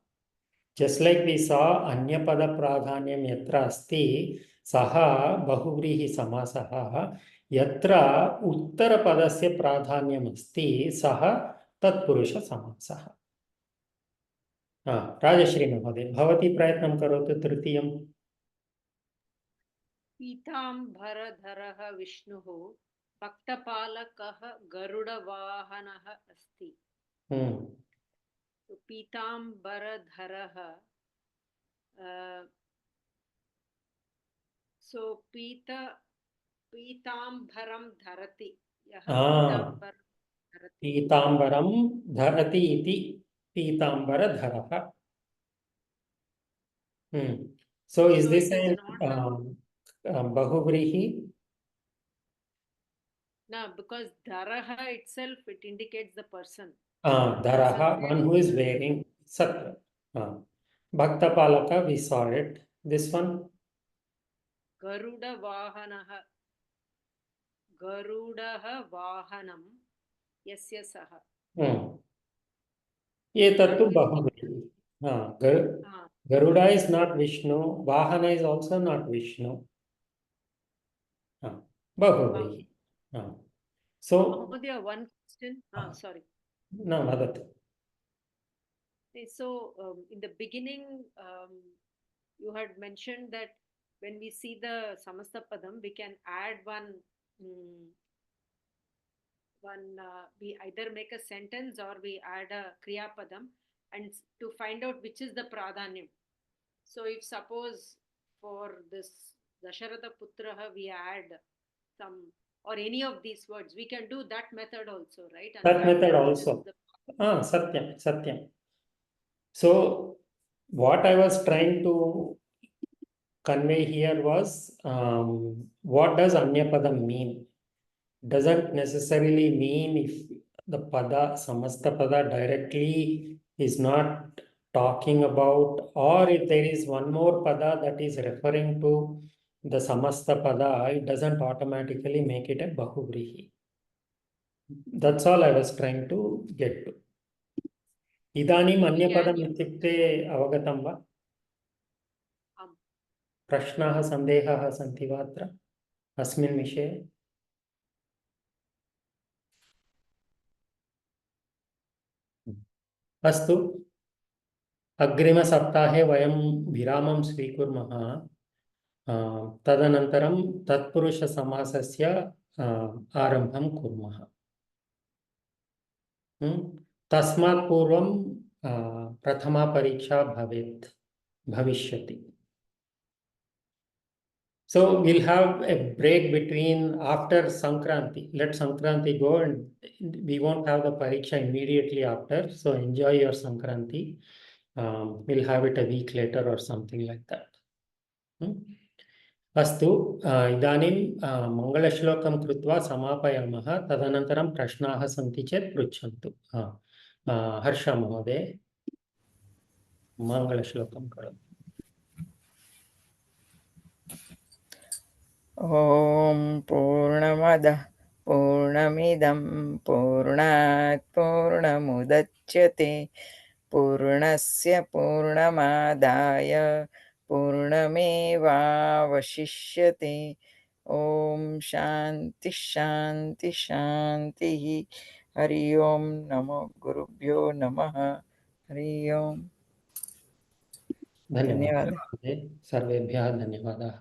Just like we saw Anyapada Pradhanyam Yatra Asti Saha Bahuvrihi Samasaha Yatra Uttarapadasya Pradhanyam Asti Saha Tatpurusha Samasaha. Rajshree महोदय भवती प्रयत्नं करोतु तृतीयं पीताम्बरधरः विष्णुः भक्तपालकः गरुडवाहनः अस्ति पीताम्बरधरः so पीताम्बरं धरति यः पीताम्बरं धरति इति पीताम्बरधरः so is this a Bahuvrihi? No, because Dharaha itself, it indicates the person. Dharaha, one who is wearing Satya. Bhaktapalaka, we saw it. This one? Garuda Vahanaha. Garudaha Vahanam Yasya Saha. Etattu Bahuvrihi. Garuda is not Vishnu. Vahana is also not Vishnu. Bahuvrihi. So, one question. Sorry. No, Vadat. So, in the beginning, you had mentioned that when we see the Samasta Padam, we can add one. We either make a sentence or we add a Kriya Padam, and to find out which is the Pradhanyam. So, if suppose for this Dasharatha Putraha we add some or any of these words, we can do that method also, right? And that method also. Satyam, Satyam. So, what I was trying to convey here was, what does Anyapadam mean? Doesn't necessarily mean if the Pada, Samasta Pada directly is not talking about, or if there is one more Pada that is referring to the Samasta Pada, it doesn't automatically make it a Bahuvrihi. That's all I was trying to get to. Idanim Anyapadam ityukte avagatam va? Prashnaha sandehaha santi va atra asmin vishaye? अस्तु अग्रिमसप्ताहे वयं विरामं स्वीकुर्मः तदनन्तरं तत्पुरुषसमासस्य आरम्भं कुर्मः तस्मात् पूर्वं प्रथमा परीक्षा भविष्यति So we'll have a break between after Sankranti. Let Sankranti go, and we won't have the pariksha immediately after. So enjoy your Sankranti. We'll have it a week later or something like that. Astu idanim mangalashlokamं कृत्वा समापयामः तदनन्तरं प्रश्नाः सन्ति चेत् पृच्छन्तु हर्ष महोदय मंगलश्लोकं करोतु ॐ पूर्णमदः पूर्णमिदं पूर्णात् पूर्णमुदच्यते पूर्णस्य पूर्णमादाय पूर्णमेवावशिष्यते ॐ शान्ति शान्ति शान्तिः हरि ओं नमो गुरुभ्यो नमः हरि ओं धन्यवादः सर्वेभ्यः धन्यवादाः